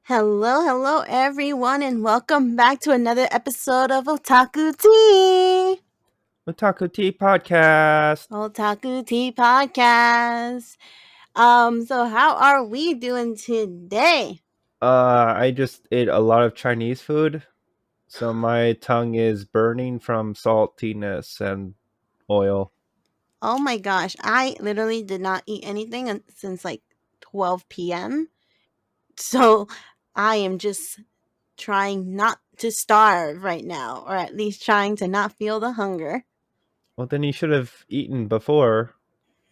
Hello, everyone, and welcome back to another episode of Otaku Tea. Otaku Tea Podcast. Otaku Tea Podcast. So how are we doing today? I just ate a lot of Chinese food, so my tongue is burning from saltiness and oil. Oh my gosh, I literally did not eat anything since like 12 p.m. So I am just trying not to starve right now, or at least trying to not feel the hunger. Well, then you should have eaten before.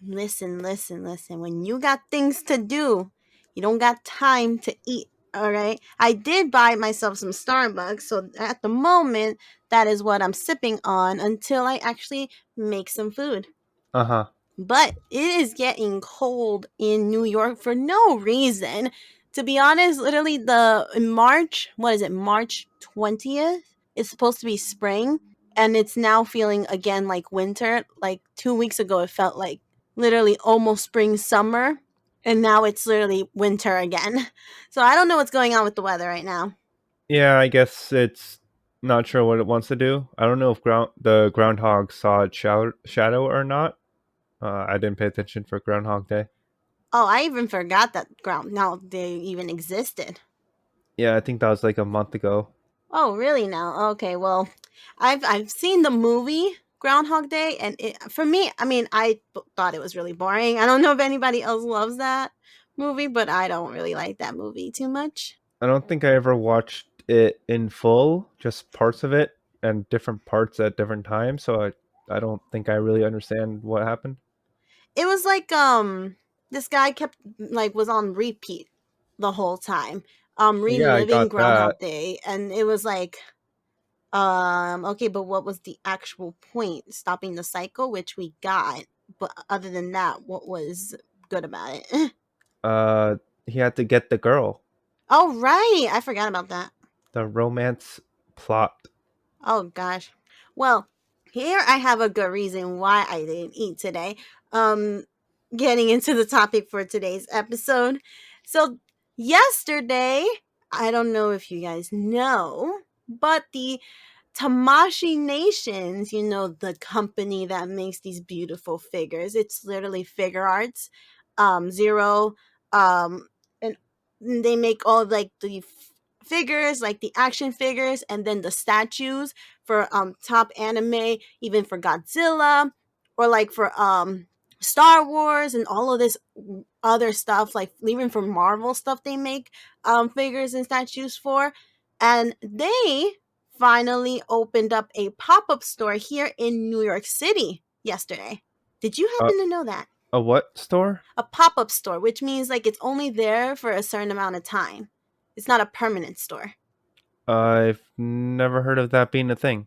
Listen. When you got things to do, you don't got time to eat. All right. I did buy myself some Starbucks. So at the moment, that is what I'm sipping on until I actually make some food. Uh huh. But it is getting cold in New York for no reason. To be honest, literally the in March, what is it, March 20th? It's supposed to be spring and it's now feeling again like winter. Like 2 weeks ago it felt like literally almost spring summer and now it's literally winter again. So I don't know what's going on with the weather right now. Yeah, I guess it's not sure what it wants to do. I don't know if the groundhog saw its shadow or not. I didn't pay attention for Groundhog Day. Oh, I even forgot that ground now they even existed. Yeah, I think that was like a month ago. Oh, really now? Okay, well, I've seen the movie Groundhog Day, and for me, I mean, thought it was really boring. I don't know if anybody else loves that movie, but I don't really like that movie too much. I don't think I ever watched it in full, just parts of it and different parts at different times. So I don't think I really understand what happened. It was like this guy kept like was on repeat the whole time, Yeah, I reliving got that. Groundhog Day, and it was like okay, but what was the actual point? Stopping the cycle, which we got, but other than that, what was good about it? Uh, he had to get the girl. Oh, right. I forgot about that. The romance plot. Oh, gosh. Well, here I have a good reason why I didn't eat today. Um, Getting into the topic for today's episode. So, yesterday, I don't know if you guys know, but the Tamashi Nations, the company that makes these beautiful figures. It's literally figure arts. Zero, and they make all like the figures, like the action figures, and then the statues for top anime, even for Godzilla, or like for Star Wars and all of this other stuff, like even for Marvel stuff they make figures and statues for. And they finally opened up a pop-up store here in New York City yesterday. Did you Uh, happen to know that? a what store? A pop-up store, which means like it's only there for a certain amount of time. It's not a permanent store. I've never heard of that being a thing.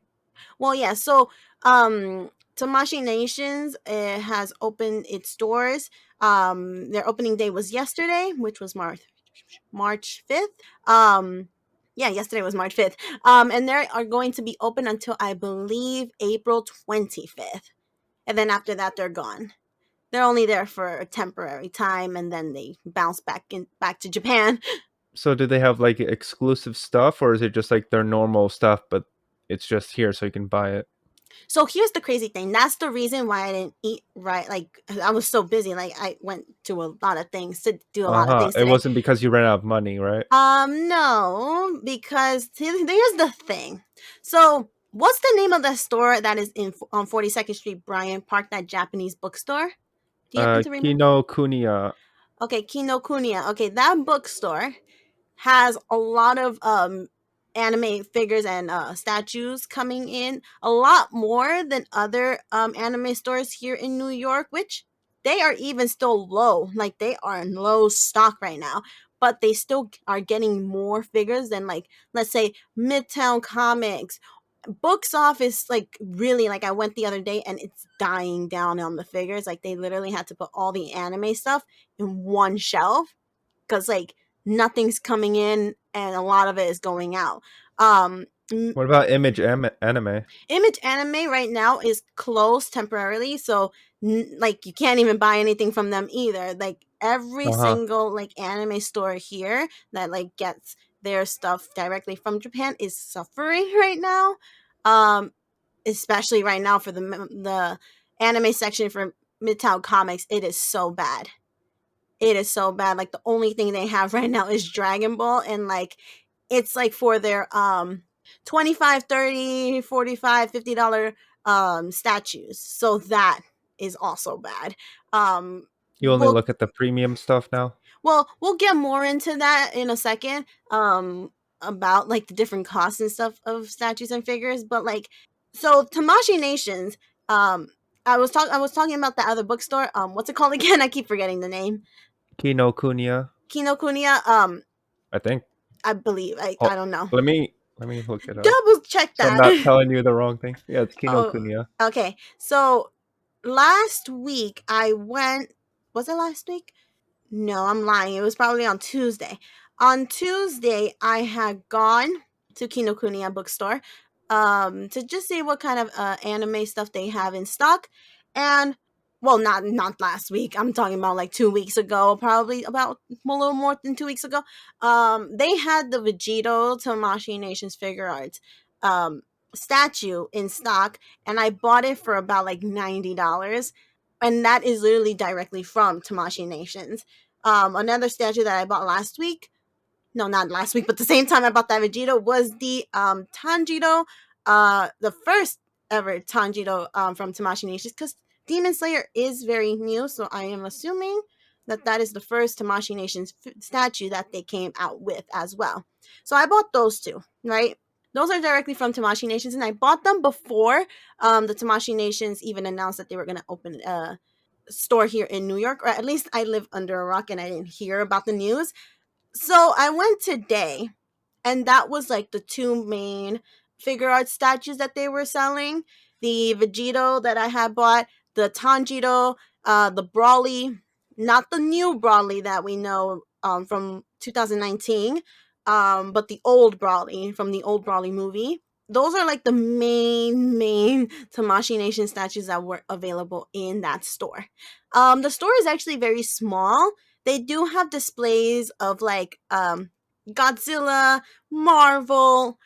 Well, yeah, so Tamashi Nations has opened its doors. Their opening day was yesterday, which was March 5th. Yeah, yesterday was March 5th. And they are going to be open until I believe April 25th. And then after that they're gone. They're only there for a temporary time and then they bounce back to Japan. So do they have like exclusive stuff, or is it just like their normal stuff, but it's just here so you can buy it? So here's the crazy thing. That's the reason why I didn't eat right. Like I was so busy. Like I went to a lot of things to do a Uh lot of huh. things It today. wasn't because you ran out of money, right? No, because here's the thing. So what's the name of the store that is in on 42nd Street, Bryant Park? That Japanese bookstore. Do you happen to remember? Kino Kuniya. Okay, Kinokuniya. Okay, that bookstore has a lot of anime figures and statues coming in, a lot more than other anime stores here in New York, which they are even still low. Like they are in low stock right now, but they still are getting more figures than, like, let's say Midtown Comics. Books office, like, really, like, I went the other day and it's dying down on the figures. Like they literally had to put all the anime stuff in one shelf because, like, nothing's coming in and a lot of it is going out. What about Image Anime? Image Anime right now is closed temporarily, so like you can't even buy anything from them either. Like every Uh huh. single like anime store here that like gets their stuff directly from Japan is suffering right now. Um, Especially right now for the anime section for Midtown Comics, it is so bad. It is so bad. Like the only thing they have right now is Dragon Ball, and like it's like for their 25, 30, 45, $50 statues. So that is also um You only we'll look at the premium stuff now. we'll get more into that in a second, about like the different costs and stuff of statues and figures, but like, so Tamashi Nations, um I was talking about the other bookstore, what's it called again? I keep forgetting the name. Kinokuniya, Kinokuniya, I think. I believe, I Oh, don't know. let me look it up. Double check So I'm that. not telling you the wrong thing. Yeah, it's Oh, Kinokuniya. okay. So last week I went. Was it last week? No, I'm lying. It was probably on Tuesday. On Tuesday, I had gone to Kinokuniya bookstore, to just see what kind of anime stuff they have in stock. And well, not last week. I'm talking about like 2 weeks ago, probably about a little more than 2 weeks ago. They had the Vegito Tamashii Nations figure arts statue in stock, and I bought it for about like $90, and that is literally directly from Tamashii Nations. Another statue that I bought last week, no, not last week, but the same time I bought that Vegito, was the Tanjiro, the first ever Tanjiro from Tamashii Nations, because Demon Slayer is very new, so I am assuming that that is the first Tamashii Nations statue that they came out with as well. So I bought those two, right? Those are directly from Tamashii Nations, and I bought them before the Tamashii Nations even announced that they were going to open a store here in New York, or at least I live under a rock and I didn't hear about the news. So I went today, and that was like the two main figure art statues that they were selling. The Vegito that I had bought, the Tanjiro, the Brawly, not the new Brawly that we know from 2019, but the old Brawly from the old Brawly movie. Those are like the main Tamashi Nation statues that were available in that store. The store is actually very small. They do have displays of like Godzilla, Marvel,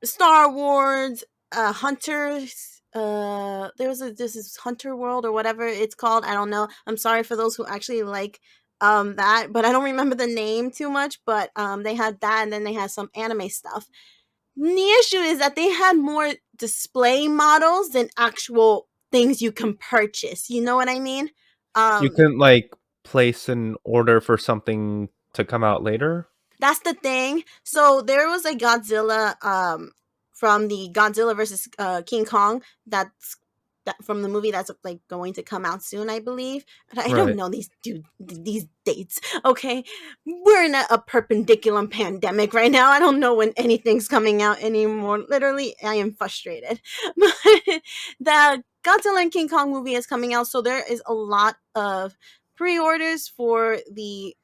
Star Wars, Hunters. This is Hunter World or whatever it's called. I don't know. I'm sorry for those who actually like that, but I don't remember the name too much. But they had that, and then they had some anime stuff. The issue is that they had more display models than actual things you can purchase. You know what I mean? You Um, can like place an order for something to come out later. That's the thing. So there was a Godzilla from the Godzilla versus King Kong, that's that from the movie that's like going to come out soon, I believe. And I don't Right. know these dates. Okay, we're in a perpendicular pandemic right now. I don't know when anything's coming out anymore. Literally, I am frustrated. But the Godzilla and King Kong movie is coming out, so there is a lot of pre-orders for the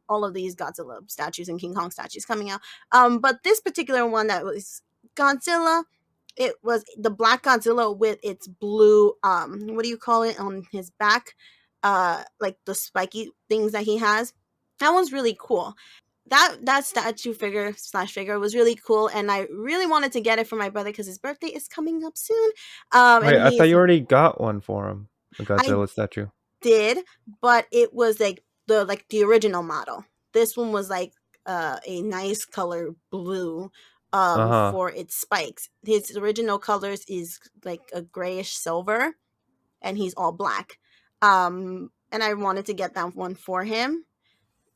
all of these Godzilla statues and King Kong statues coming out. But this particular one that was Godzilla, it was the black Godzilla with its blue what do you call it on his back? Like the spiky things that he has. That one's really cool. That statue figure slash figure was really cool, and I really wanted to get it for my brother because his birthday is coming up soon. And Wait, I thought he's you already got one for him. A I Godzilla statue. did, but it was like the original model. This one was like a nice color blue Uh huh. for its spikes. His original colors is like a grayish silver, and he's all black. And I wanted to get that one for him,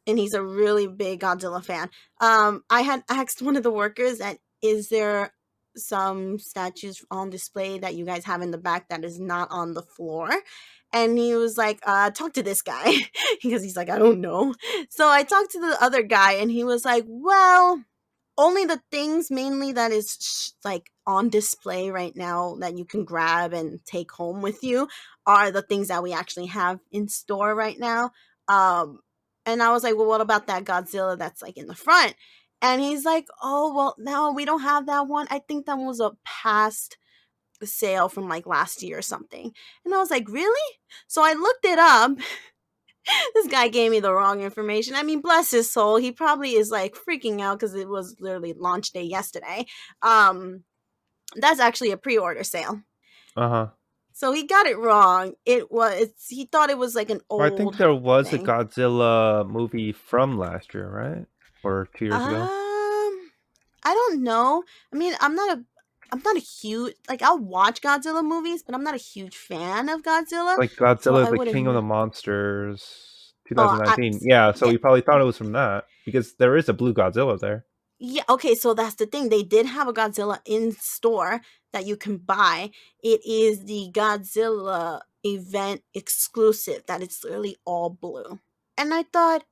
and he's a really big Godzilla fan. I had asked one of the workers that, is there some statues on display that you guys have in the back that is not on the floor? And he was like, talk to this guy because he's like, I don't know. So I talked to the other guy, and he was like, well, only the things mainly that is like on display right now that you can grab and take home with you are the things that we actually have in store right now. Um, and I was like, well, what about that Godzilla that's like in the front? And he's like, oh, well, no, we don't have that one. I think that was a past sale from like last year or something. And I was like, really? So I looked it up. This guy gave me the wrong information. I mean, bless his soul. He probably is like freaking out because it was literally launch day yesterday. Um, that's actually a pre-order sale. Uh huh. So he got it wrong. He thought it was like an Well, I think old there was a thing. Godzilla movie from last year, right? Or 2 years ago. I don't know. I mean, I'm not a huge like I'll watch Godzilla movies, but I'm not a huge fan of Godzilla, Like so Godzilla, I the wouldn't King of the know. Monsters, Oh, I 2019. Yeah, so yeah. you probably thought it was from that because there is a blue Godzilla there. Yeah, okay, so that's the thing. They did have a Godzilla in store that you can buy. It is the Godzilla event exclusive that it's literally all blue. And I thought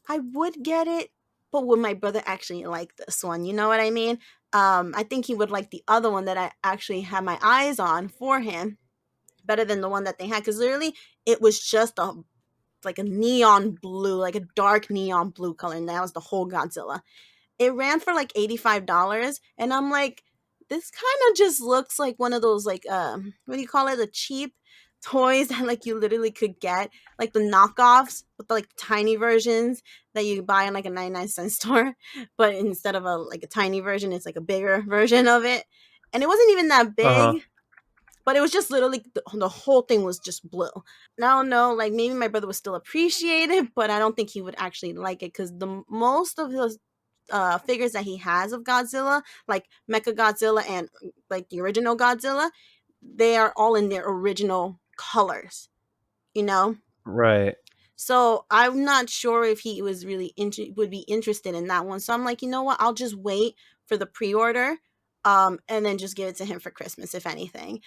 I would get it, but would my brother actually like this one? You know what I mean? I think he would like the other one that I actually had my eyes on for him better than the one that they had because literally it was just a like a neon blue, like a dark neon blue color, and that was the whole Godzilla. It ran for like $85, and I'm like, this kind of just looks like one of those like what do you call it? The cheap toys that like you literally could get, like the knockoffs with the like tiny versions that you buy in like a 99-cent store, but instead of a like a tiny version, it's like a bigger version of it. And it wasn't even that Uh huh. big, but it was just literally the whole thing was just blue. Now, no, like maybe my brother would still appreciate it, but I don't think he would actually like it because the most of the figures that he has of Godzilla, like Mecha Godzilla and like the original Godzilla, they are all in their original colors, you know? Right. So I'm not sure if he was really would be interested in that one. So I'm like, you know what? I'll just wait for the pre-order, and then just give it to him for Christmas, if anything.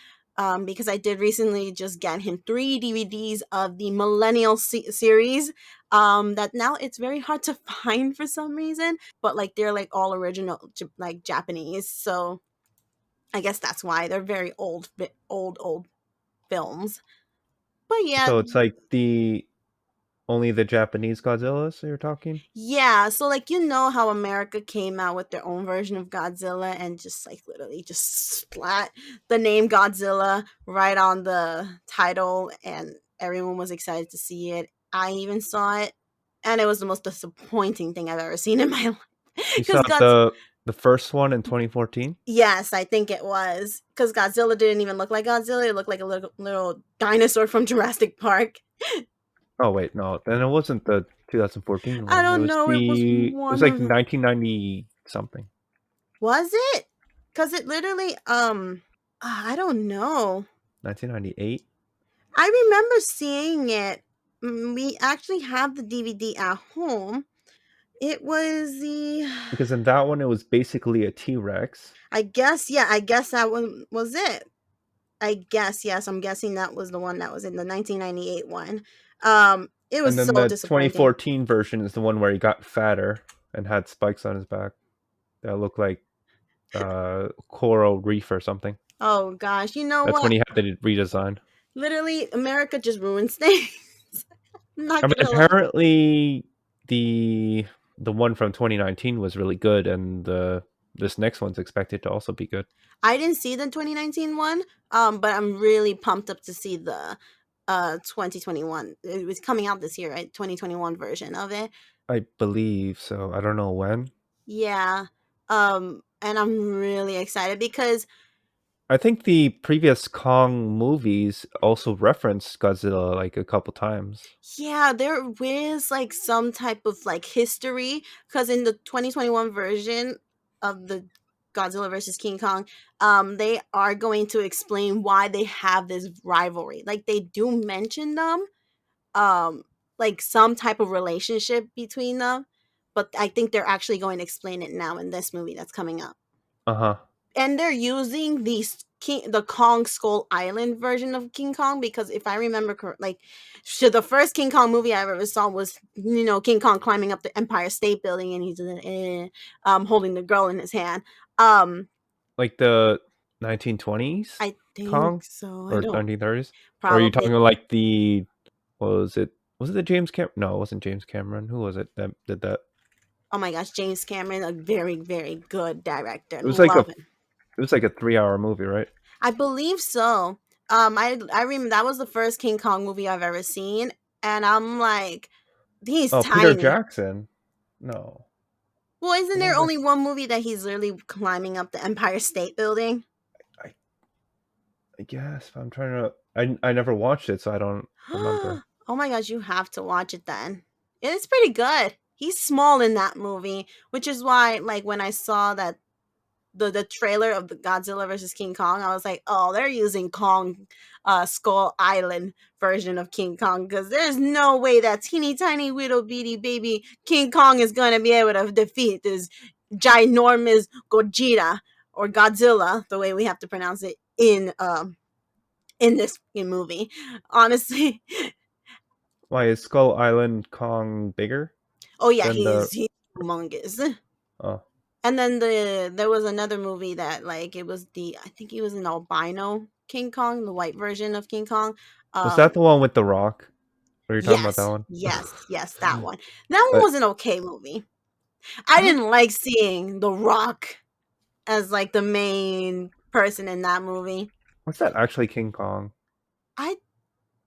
Because I did recently just get him 3 DVDs of the Millennial series. That now it's very hard to find for some reason, but like they're like all original, like Japanese. So I guess that's why they're very old, old films. But yeah, So it's like the only the Japanese Godzillas you're talking? yeah, so like you know how America came out with their own version of Godzilla and just like literally just splat the name Godzilla right on the title and everyone was excited to see it. I even saw it and it was the most disappointing thing I've ever seen in my life You cuz saw the first one in 2014? yes, I think it was cuz Godzilla didn't even look like Godzilla, it looked like a little dinosaur from Jurassic Park. Oh wait, no. Then it wasn't the 2014 I one. don't know, It was one like of them. 1990 something. Was it? Cuz it literally I don't know. 1998 I remember seeing it. We actually have the DVD at home. It was the because in that one it was basically a T-Rex. I guess yeah, I guess that one was it. I guess yes, I'm guessing that was the one that was in the 1998 one. It And was then so the disappointing. 2014 version is the one where he got fatter and had spikes on his back that looked like coral reef or something. Oh gosh, you know That's when what? he had the redesign. Literally America just ruins things. I'm I not mean, going to lie. apparently the the one from 2019 was really good, and the this next one's expected to also be good. I didn't see the 2019 one, but I'm really pumped up to see the 2021. It was coming out this year, right? 2021 version of it. I believe so. I don't know when. Yeah. And I'm really excited because I think the previous Kong movies also referenced Godzilla like a couple times. yeah, there is like some type of like history because in the 2021 version of the Godzilla versus King Kong, they are going to explain why they have this rivalry. Like they do mention them, um like some type of relationship between them, but I think they're actually going to explain it now in this movie that's coming up. Uh huh. And they're using the Kong Skull Island version of King Kong because if I remember correctly, like the first King Kong movie I ever saw was King Kong climbing up the Empire State Building and he's holding the girl in his hand. Um, Like the 1920s I think Kong so. I or don't 1930s, or are you probably. talking like the what was it? Was it the James Cam? No, it wasn't James Cameron. Who was it that did that? Oh my gosh, James Cameron, a very very good director. It was like a Love him. it was like a 3 hour movie, right? I believe so. I remember that was the first King Kong movie I've ever seen, and I'm like, he's Oh, Peter tiny. Jackson. No. Well, isn't The there one only that's one movie that he's literally climbing up the Empire State Building? I, I guess I'm trying to I never watched it, so I don't remember. Oh my gosh, you have to watch it then. It's pretty good. He's small in that movie, which is why, like, when I saw that the trailer of the Godzilla versus King Kong, I was like, oh, they're using Skull Island version of King Kong because there's no way that teeny tiny little bitty baby King Kong is gonna be able to defeat this ginormous Gojira or Godzilla, the way we have to pronounce it in this movie. Honestly, Why is Skull Island Kong bigger oh yeah, than the? he's humongous. Oh, And then there was another movie that, like, it was the, I think he was an albino King Kong, the white version of King Kong. was that Um the one with the Rock? Are you talking about that yes, one? yes, that one. That one uh, was an okay movie. I I didn't like seeing The Rock as like the main person in that movie. what's that actually King Kong? I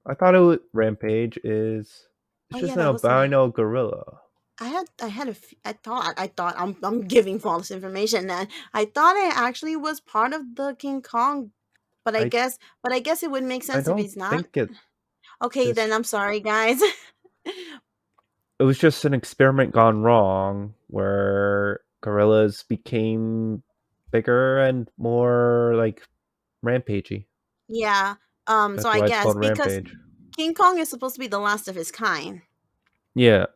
I thought it was Rampage is. Oh It's just yeah, an that was the name. albino gorilla. I thought I'm giving false information then. I thought it actually was part of the King Kong, but I I guess but I guess it would make I sense if don't he's not. think it Okay, then is. I'm sorry, guys. It was just an experiment gone wrong where gorillas became bigger and more like rampagey. Yeah. So That's I why it's guess called because Rampage. King Kong is supposed to be the last of his kind. Yeah,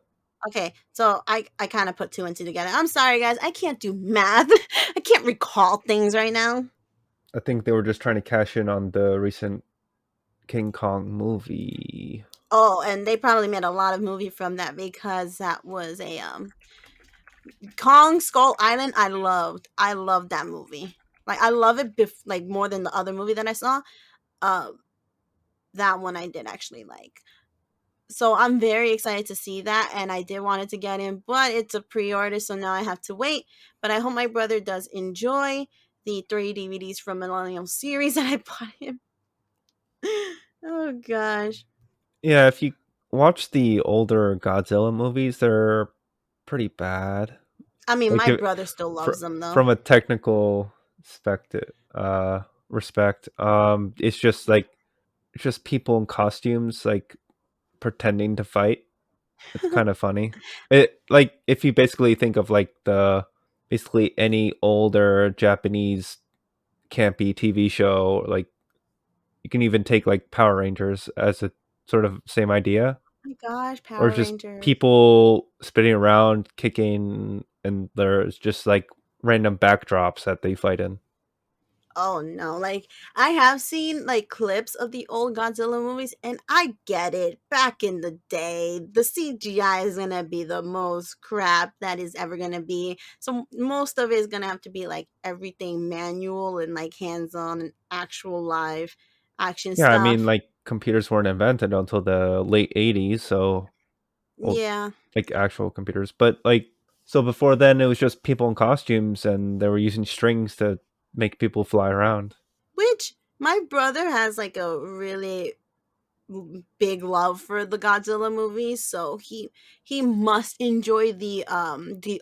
Okay, so I kind of put two and two together. I'm sorry, guys. I can't do math. I can't recall things right now. I think they were just trying to cash in on the recent King Kong movie. Oh, and they probably made a lot of movie from that because that was a Kong Skull Island. I loved that movie. Like I love it like more than the other movie that I saw. Um, that one I did actually like. So I'm very excited to see that, and I did want it to get in, but it's a pre-order, so now I have to wait. But I hope my brother does enjoy the three DVDs from Millennium series that I bought him. Oh gosh. Yeah, if you watch the older Godzilla movies, they're pretty bad. I mean, Like my if, brother still fr- loves them though. from a technical respect, it's just like it's just people in costumes like pretending to fight. It's kind of funny. It like if you basically think of like the basically any older Japanese campy TV show, like you can even take like Power Rangers as a sort of same idea, Oh my gosh, or Power just Rangers. people spinning around, kicking, and there's just like random backdrops that they fight in. Oh no, like I have seen like clips of the old Godzilla movies and I get it. Back in the day, the CGI is going to be the most crap that is ever going to be. So most of it is going to have to be like everything manual and like hands-on and actual live action Yeah, I mean, stuff. like computers weren't invented until the late '80s, so well, Yeah, like actual computers. But like, so before then, it was just people in costumes, and they were using strings to make people fly around. which my brother has like a really big love for the Godzilla movies, so he must enjoy the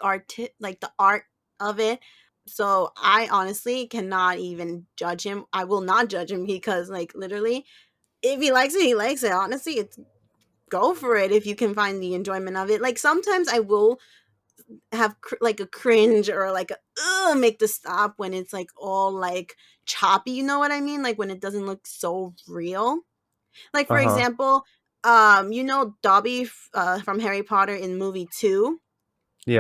art, like the art of it. So I honestly cannot even judge him. I will not judge him because like literally if he likes it, he likes it. Honestly, it's go for it if you can find the enjoyment of it. Like sometimes I will have like a cringe or like a make the stop when it's like all like choppy, you know what I mean? Like when it doesn't look so real. Like for Uh huh. example, Dobby from Harry Potter in movie 2.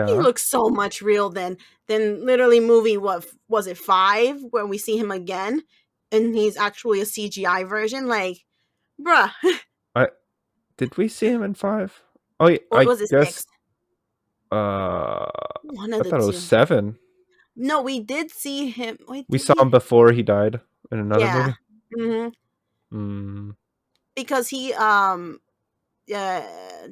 He Yeah. looks so much real than literally movie, what was it, 5, where we see him again and he's actually a CGI version. Like, bruh, I did we see him in five? Oh, yeah, or I was it guess. 6? Uh, One of I the thought it was two. 7. No, we did see him. Wait, We did saw we? him before he died in another Yeah. movie. Hmm. Mm, Because he uh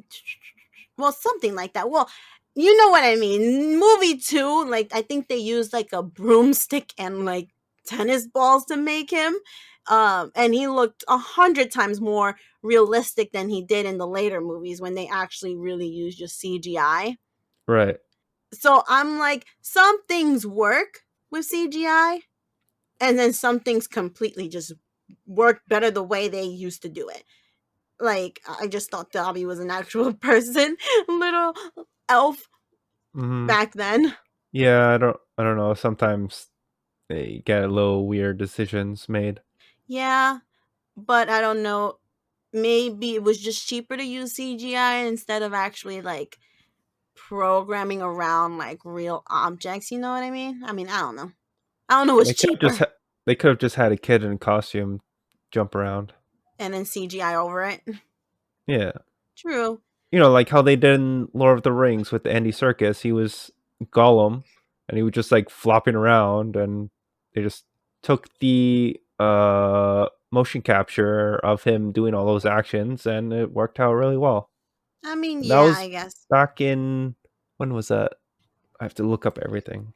well, something like that. Well, you know what I mean. Movie 2, like I think they used like a broomstick and like tennis balls to make him. And he looked 100 times more realistic than he did in the later movies when they actually really used just CGI. Right. So I'm like, some things work with CGI, and then some things completely just work better the way they used to do it. Like, I just thought Dobby was an actual person, little elf Hmm. back then. Yeah, I don't know. Sometimes they get a little weird decisions made. Yeah, but I don't know. Maybe it was just cheaper to use CGI instead of actually like programming around like real objects. You know what I mean? I don't know. I don't know what's They could have just cheaper, they could have just had a kid in a costume jump around. and then CGI over it. Yeah. True. You know, like how they did in Lord of the Rings with Andy Serkis. He was Gollum, and he was just like flopping around, and they just took the motion capture of him doing all those actions, and it worked out really well. And that Yeah, was I guess back in, when was that? I have to look up everything.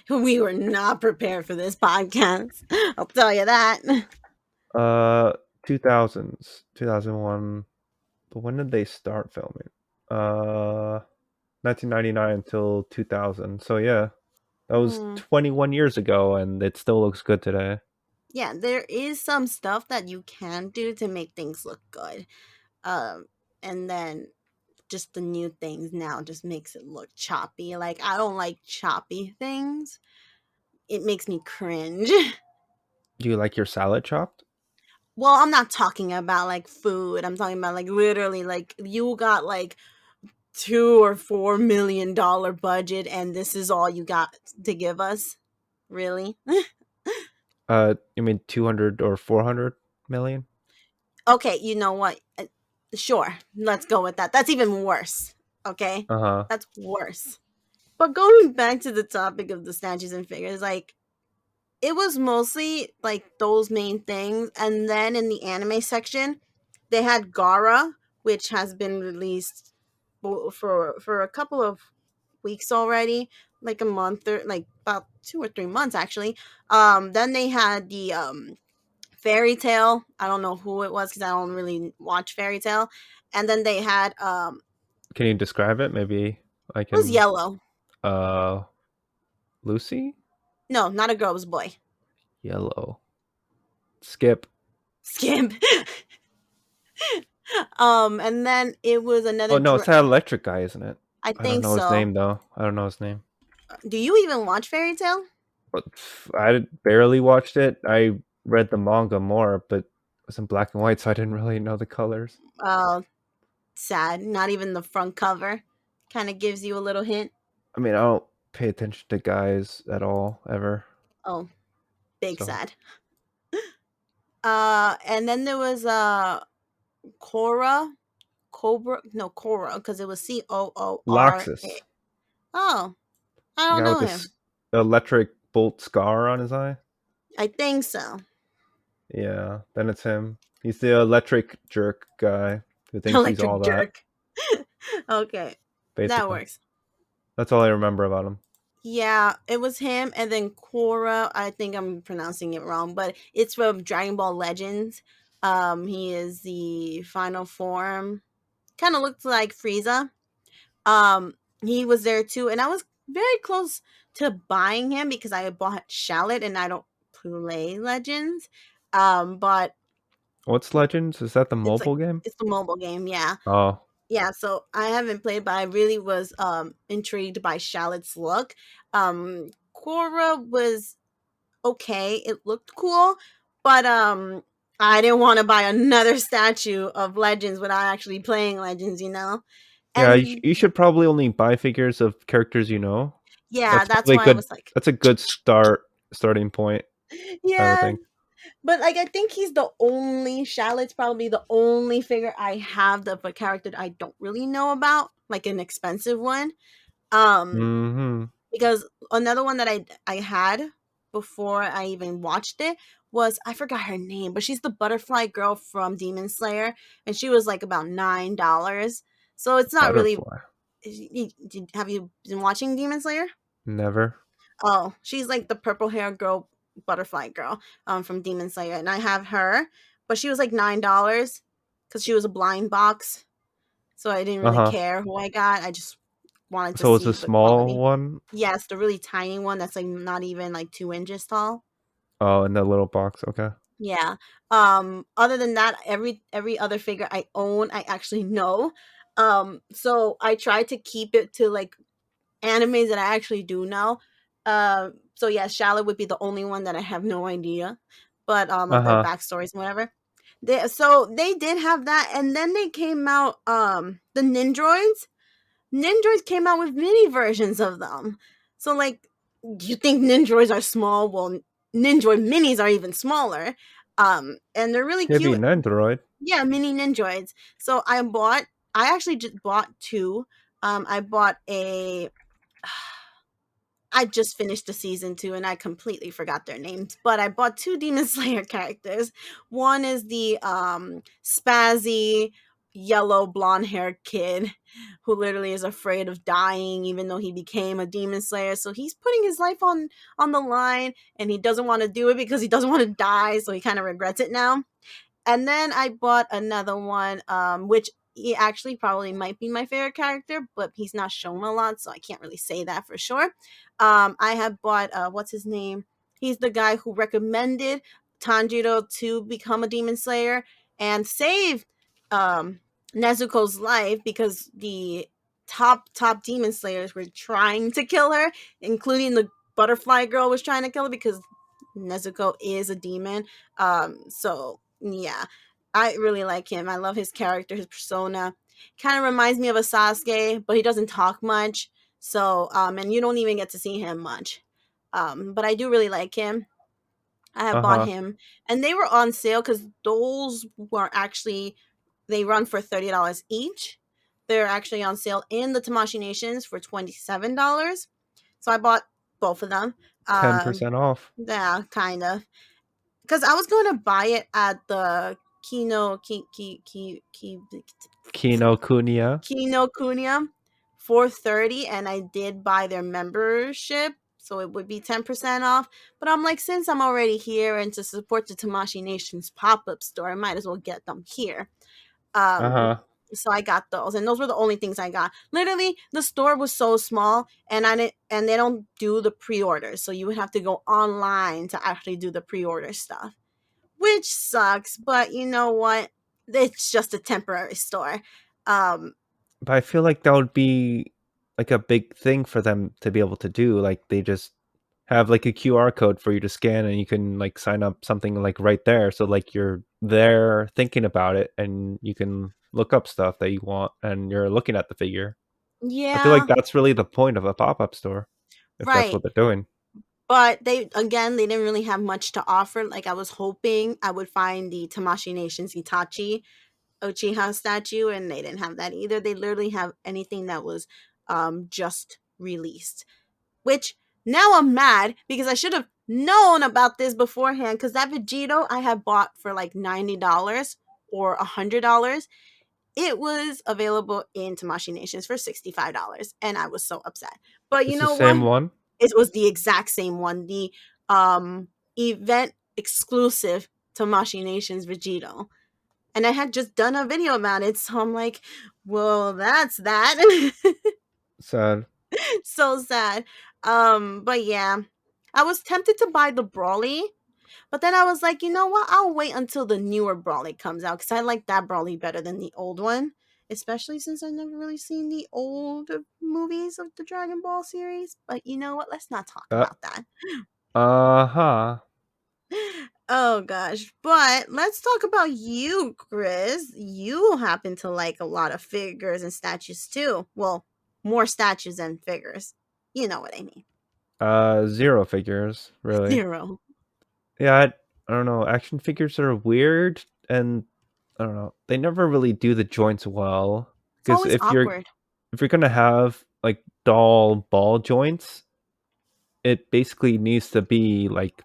we were not prepared for this podcast. I'll tell you that. 2000s, 2001. But when did they start filming? Uh, 1999 until 2000. So yeah, that was Hmm. 21 years ago, and it still looks good today. Yeah, there is some stuff that you can do to make things look good. Um, and then just the new things now just makes it look choppy. Like, I don't like choppy things. It makes me cringe. Do you like your salad chopped? Well, I'm not talking about like food. I'm talking about like literally like you got like $2 or $4 million budget and this is all you got to give us. Really? You mean 200 or 400 million? Okay, you know what? Sure, let's go with that. That's even worse. Okay, Uh huh. that's worse. But going back to the topic of the statues and figures, like it was mostly like those main things, and then in the anime section, they had Gaara, which has been released for a couple of weeks already, like a month or like about 2 or 3 months actually. Then they had the Fairy Tale. I don't know who it was because I don't really watch Fairy Tale. And then they had Can you describe it? Maybe I it was can. yellow. Uh, Lucy? No, not a girl, it was a boy. Yellow. Skip. Skimp. And then it was Oh another no, it's that electric guy, isn't it? I I don't think know his so. name though. I don't know his name. Do you even watch Fairy Tale? But I barely watched it. I read the manga more, but it was in black and white, so I didn't really know the colors. Oh, sad. Not even the front cover. Kind of gives you a little hint. I mean, I don't pay attention to guys at all ever. Oh, big So sad. And then there was Cora, Cobra, no Cora, because it was Coora. Loxus, Oh, I the don't guy with know this him. electric bolt scar on his eye. I think so. Yeah, then it's him. He's the electric jerk guy who thinks he's all Electric that. jerk. Okay, that Basically, works. that's all I remember about him. Yeah, it was him, and then Korra. I think I'm pronouncing it wrong, but it's from Dragon Ball Legends. He is the final form. Kind of looks like Frieza. Um, he was there too, and I was very close to buying him because I bought Shallot, and I don't play Legends. But What's Legends? Is that the it's like mobile game? it's the mobile game, yeah. Oh, Yeah, so I haven't played, but I really was intrigued by Shallot's look. Korra was okay. It looked cool, but I didn't want to buy another statue of Legends without actually playing Legends, you know? yeah. And You should probably only buy figures of characters you know. yeah, That's that's probably why I good. was like, That's a good starting point. I would yeah, think. but like I think he's the only Shallot's probably the only figure I have of a character that I don't really know about, like an expensive one. Um Hmm. because another one that I had before I even watched it was I forgot her name, but she's the butterfly girl from Demon Slayer, and she was like about $9. So it's not really. Butterfly. Have you been watching Demon Slayer? Never. Oh, she's like the purple hair girl. butterfly girl from Demon Slayer, and I have her, but she was like $9 because she was a blind box, so I didn't Uh really huh. care who I got. I just wanted to So it's a see the small quality. one. Yes, the really tiny one that's like not even like 2 inches tall. Oh, in the little box. Okay. Yeah. Other than that, every other figure I own, I actually know. So I try to keep it to like animes that I actually do know. So yeah, Charlotte would be the only one that I have no idea, but Uh of their huh. backstories and whatever. So they did have that, and then they came out the Nindroids. Nindroids came out with mini versions of them. So like, you think Nindroids are small? Well, Nindroid minis are even smaller, and they're really Maybe cute. an Android. Yeah, mini Nindroids. So I actually just bought two. I bought a I just finished the season 2 and I completely forgot their names, but I bought two Demon Slayer characters. One is the spazzy yellow blonde haired kid who literally is afraid of dying even though he became a demon slayer. So he's putting his life on the line and he doesn't want to do it because he doesn't want to die, so he kind of regrets it now. And then I bought another one, which he actually probably might be my favorite character, but he's not shown a lot, so I can't really say that for sure. I have bought what's his name? He's the guy who recommended Tanjiro to become a demon slayer and save um Nezuko's life because the top demon slayers were trying to kill her, including the butterfly girl was trying to kill her because Nezuko is a demon. So yeah, I really like him. I love his character, his persona. Kind of reminds me of a Sasuke, but he doesn't talk much. So, and you don't even get to see him much. But I do really like him. I have Uh bought huh. him, and they were on sale because those were actually they run for $30 each. They're actually on sale in the Tamashi Nations for $27. So I bought both of them. Ten Um, percent off. yeah, kind of, because I was going to buy it at the Kinokuniya. Kinokuniya for 30, and I did buy their membership, so it would be 10% off. But I'm like, since I'm already here and to support the Tamashi Nation's pop-up store, I might as well get them here. Uh Um huh. so I got those, and those were the only things I got. Literally, the store was so small, and I didn't, and they don't do the pre-orders, so you would have to go online to actually do the pre-order stuff, which sucks. But you know what? It's just a temporary store. Um, But I feel like that would be like a big thing for them to be able to do. Like they just have like a QR code for you to scan and you can like sign up something like right there. So like you're there thinking about it and you can look up stuff that you want and you're looking at the figure. I feel like yeah, that's really the point of a pop-up store if that's right. what they're doing. But they didn't really have much to offer. Like I was hoping I would find the Tamashi Nation's Itachi Uchiha statue, and they didn't have that either. They literally have anything that was just released. Which now I'm mad because I should have known about this beforehand because that Vegito I had bought for like $90 or $100. It was available in Tamashi Nations for $65, and I was so upset. But you It's the know same what? one. It was the exact same one, the event exclusive Tamashi Nations Vegito. And I had just done a video about it, so I'm like, well, that's that. Sad. So sad. But yeah. I was tempted to buy the Brawly, but then I was like, you know what? I'll wait until the newer Brawly comes out because I like that Brawly better than the old one. Especially since I've never really seen the old movies of the Dragon Ball series. But you know what? Let's not talk Uh about that. huh. Oh gosh. But let's talk about you, Chris. You happen to like a lot of figures and statues too. Well, more statues than figures. You know what I mean. Zero figures, really. Zero. Yeah, I don't know. Action figures are weird, and I don't know. They never really do the joints well. It's Because always awkward. if you're gonna have like doll ball joints, it basically needs to be like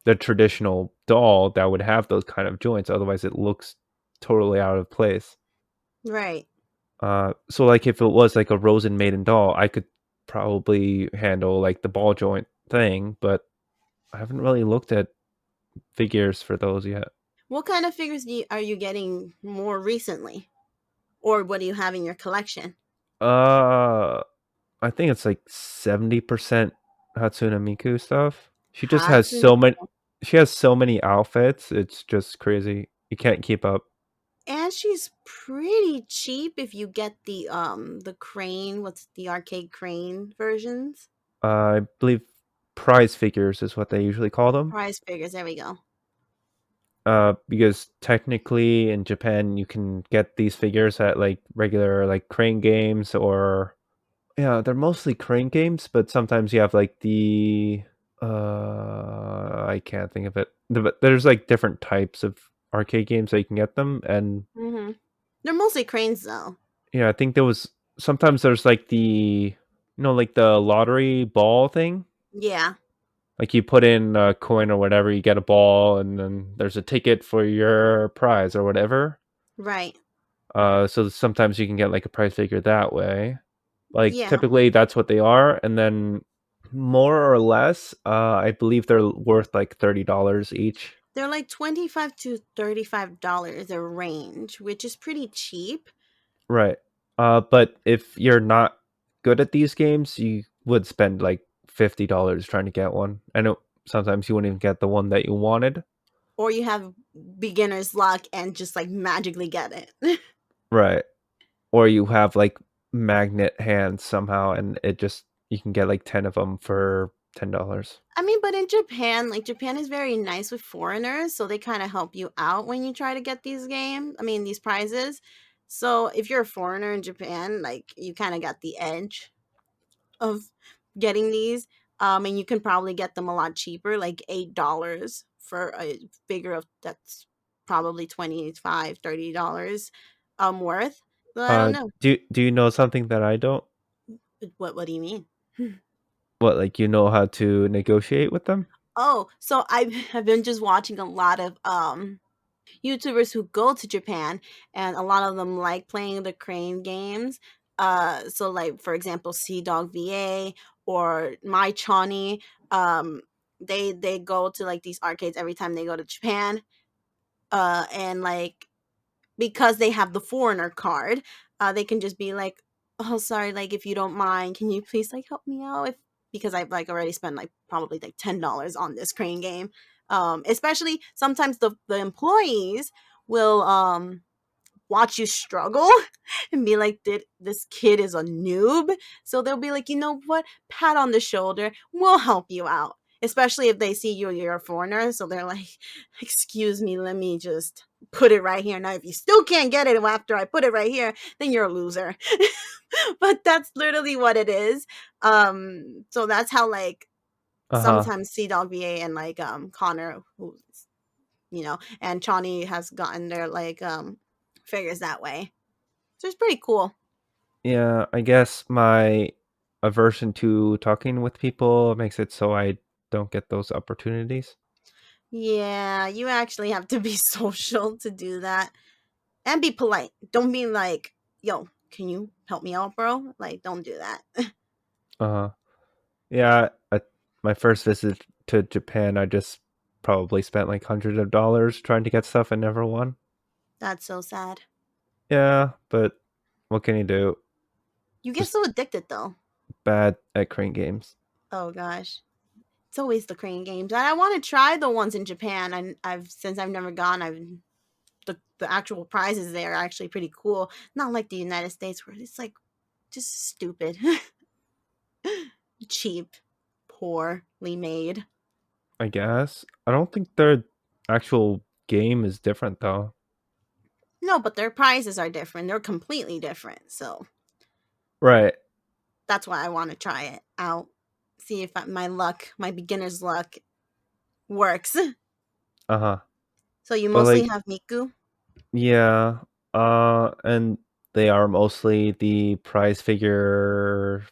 the traditional doll that would have those kind of joints. Otherwise, it looks totally out of place. Right. So like if it was like a Rosen Maiden doll, I could probably handle like the ball joint thing, but I haven't really looked at figures for those yet. What kind of figures are you getting more recently? Or what do you have in your collection? Uh, I think it's like 70% Hatsune Miku stuff. She just has Hatsune. so many. She has so many outfits. It's just crazy. You can't keep up. And she's pretty cheap if you get the crane, what's the arcade crane versions? I believe prize figures is what they usually call them. Prize figures, there we go. Because technically in Japan you can get these figures at like regular like crane games or yeah, they're mostly crane games, but sometimes you have like the I can't think of it. But there's like different types of arcade games that you can get them, and Hmm. They're mostly cranes though. yeah, I think there was sometimes there's like the like the lottery ball thing. Yeah, Like you put in a coin or whatever, you get a ball, and then there's a ticket for your prize or whatever. right. So sometimes you can get like a prize figure that way. Like Yeah. typically that's what they are, and then more or less, I believe they're worth like $30 each. They're like 25 to $35 a range, which is pretty cheap. Right. But if you're not good at these games, you would spend like $50 trying to get one. I know sometimes you wouldn't even get the one that you wanted. Or you have beginner's luck and just like magically get it. Right. Or you have like magnet hands somehow, and it just you can get like 10 of them for $10. I mean, but in Japan, like Japan is very nice with foreigners, so they kind of help you out when you try to get these games. I mean, these prizes. So if you're a foreigner in Japan, like you kind of got the edge of getting these. And you can probably get them a lot cheaper, like $8 for a figure of that's probably 25 $30 worth. But I don't know. Do you know something that I don't? What do you mean? What, like you know how to negotiate with them? Oh, so I have been just watching a lot of YouTubers who go to Japan, and a lot of them like playing the crane games. So like for example, Sea Dog VA or My Chani, they go to like these arcades every time they go to Japan. And like because they have the foreigner card, they can just be like, "Oh, sorry, like if you don't mind, can you please like help me out?" If because I've like already spent like probably like $10 on this crane game. Especially sometimes the employees will watch you struggle and be like, this kid is a noob. So they'll be like, you know what? Pat on the shoulder. We'll help you out. Especially if they see you're a foreigner. So they're like, excuse me, let me just put it right here. Now, if you still can't get it after I put it right here, then you're a loser. But that's literally what it is. So that's how like Uh-huh. sometimes Sea Dog VA and like Connor, who's and Chani has gotten their like figures that way. So it's pretty cool. Yeah, I guess my aversion to talking with people makes it so I don't get those opportunities. Yeah, you actually have to be social to do that and be polite. Don't be like, "Yo, can you help me out, bro?" Like, don't do that. Uh-huh. Yeah, my first visit to Japan, I just probably spent like hundreds of dollars trying to get stuff and never won. That's so sad. Yeah, but what can you do? You get Just so addicted though. bad at crane games. Oh gosh. It's always the crane games. And I want to try the ones in Japan. I've since I've never gone, I've the actual prizes there are actually pretty cool. Not like the United States where it's like just stupid. Cheap, poorly made. I guess. I don't think their actual game is different though. No, but their prizes are different. They're completely different. So Right. that's why I want to try it out. See if my luck, my beginner's luck, works. Uh-huh. So you But mostly like have Miku? yeah, and they are mostly the prize figures.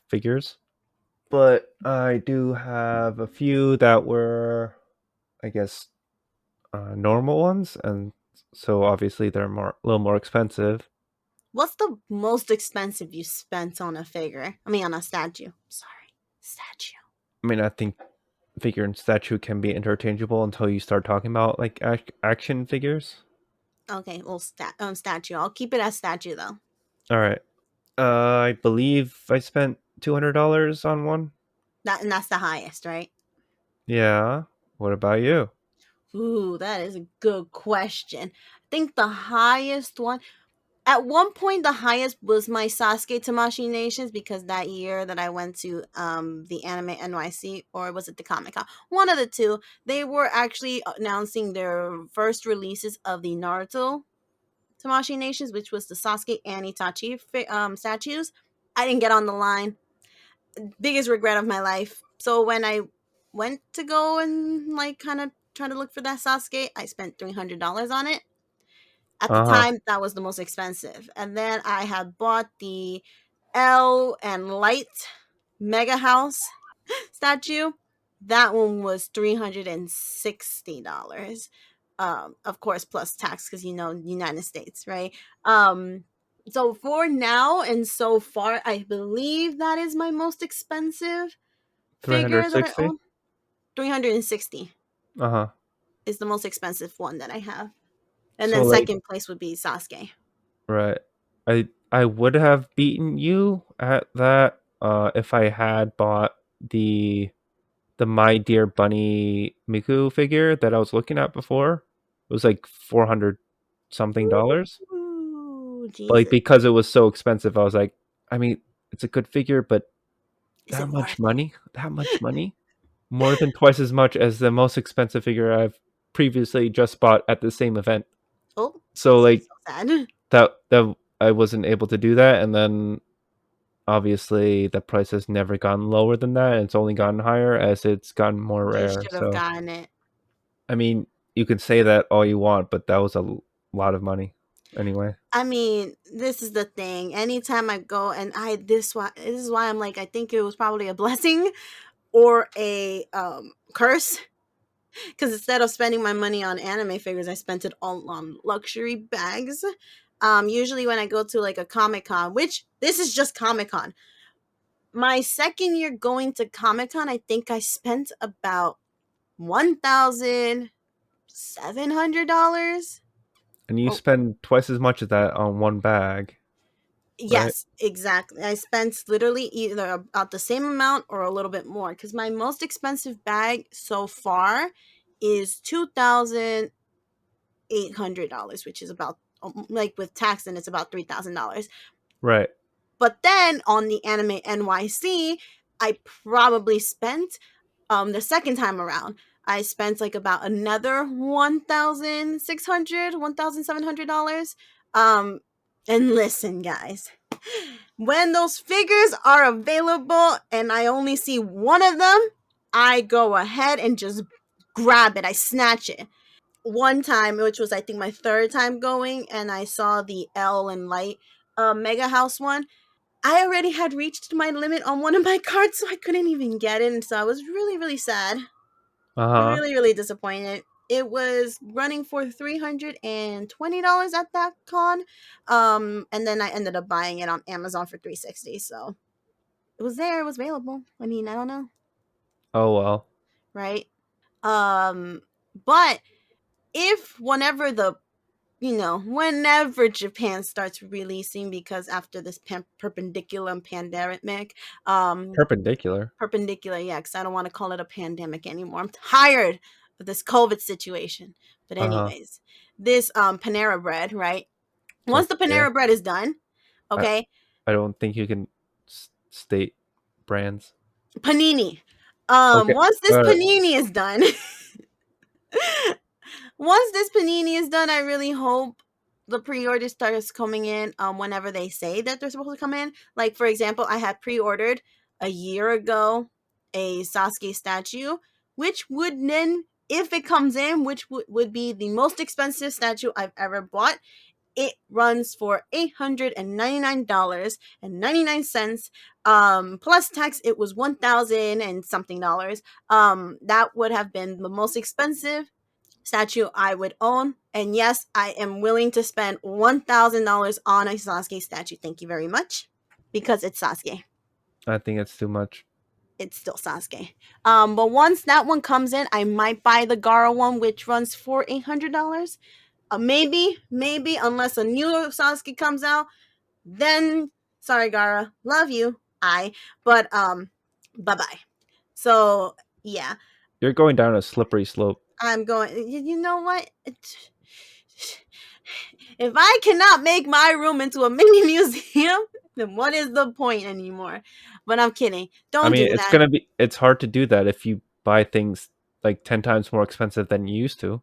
But I do have a few that were, I guess, normal ones, and so obviously they're a little more expensive. What's the most expensive you spent on a figure? I mean, on a statue. Sorry, statue. I mean, I think figure and statue can be interchangeable until you start talking about like action figures. Okay, well, statue. I'll keep it as statue though. All right. I believe I spent $200 on one. And that's the highest, right? Yeah. What about you? Ooh, that is a good question. I think the highest one at one point the highest was my Sasuke Tamashii Nations because that year that I went to the Anime NYC, or was it the Comic Con? One of the two, they were actually announcing their first releases of the Naruto Tamashii Nations, which was the Sasuke and Itachi statues. I didn't get on the line. Biggest regret of my life. So when I went to go and like kind of try to look for that Sasuke, I spent $300 on it. At the Uh huh. time, that was the most expensive. And then I had bought the L and Light Mega House statue. That one was $360. Of course, plus tax because United States, right? Um, so for now and so far, I believe that is my most expensive figure that I 360. own. 360 Uh huh. is the most expensive one that I have. And So then like, second place would be Sasuke. right. I would have beaten you at that if I had bought the My Dear Bunny Miku figure that I was looking at before. It was like 400 something dollars. Ooh, But like Jesus. because it was so expensive, I was like, I mean, it's a good figure, but Is it that much worth money? That much money? More than twice as much as the most expensive figure I've previously just bought at the same event. Oh, So this is like so sad. that I wasn't able to do that, and then obviously the price has never gone lower than that, and it's only gotten higher as it's gotten more You rare. should have So gotten it. I mean, you can say that all you want, but that was a lot of money anyway. I mean, this is the thing. Anytime I go and this is why I'm like I think it was probably a blessing or a curse because instead of spending my money on anime figures, I spent it all on luxury bags. Usually when I go to like a Comic Con, which this is just Comic Con. My second year going to Comic Con, I think I spent about $1,700. And you Oh, spend twice as much as that on one bag, right? yes, exactly. I spent literally either about the same amount or a little bit more because my most expensive bag so far is $2,800, which is about like with tax, and it's about $3,000. Right. But then on the Anime NYC, I probably spent the second time around. I spent like about another $1,700. Um and listen, guys, when those figures are available and I only see one of them, I go ahead and just grab it. I snatch it. One time, which was I think my third time going, and I saw the L and Light Mega House one. I already had reached my limit on one of my cards, so I couldn't even get it. And so I was really, really sad. Uh huh. Really, really disappointed. It was running for $320 at that con. And then I ended up buying it on Amazon for $360. So it was there, it was available. I mean, I don't know, Oh well. right? Um, but if whenever whenever Japan starts releasing, because after this perpendicular pandemic, um, Perpendicular. perpendicular, yeah, because I don't want to call it a pandemic anymore. I'm tired of this COVID situation. But Uh huh. anyways, this Panera bread, right? Once the Okay. Panera bread is done, I okay, I don't think you can state brands. panini. Okay. Once this All right. panini is done, once this panini is done, I really hope the pre-order starts coming in whenever they say that they're supposed to come in. Like for example, I had pre-ordered a year ago a Sasuke statue, which would then, if it comes in, which would be the most expensive statue I've ever bought. It runs for $899.99. Plus tax, it was 1,000 and something dollars. That would have been the most expensive statue I would own. And yes, I am willing to spend $1,000 on a Sasuke statue. Thank you very much. Because it's Sasuke. I think it's too much. it's still Sasuke. But once that one comes in, I might buy the Gaara one, which runs for $800. Maybe unless a new Sasuke comes out, then sorry Gaara, love you. But bye bye. So yeah, You're going down a slippery slope. I'm going. You know what? If I cannot make my room into a mini museum, then what is the point anymore? But I'm kidding. I Don't mean, do that. it's hard to do that if you buy things like 10 times more expensive than you used to.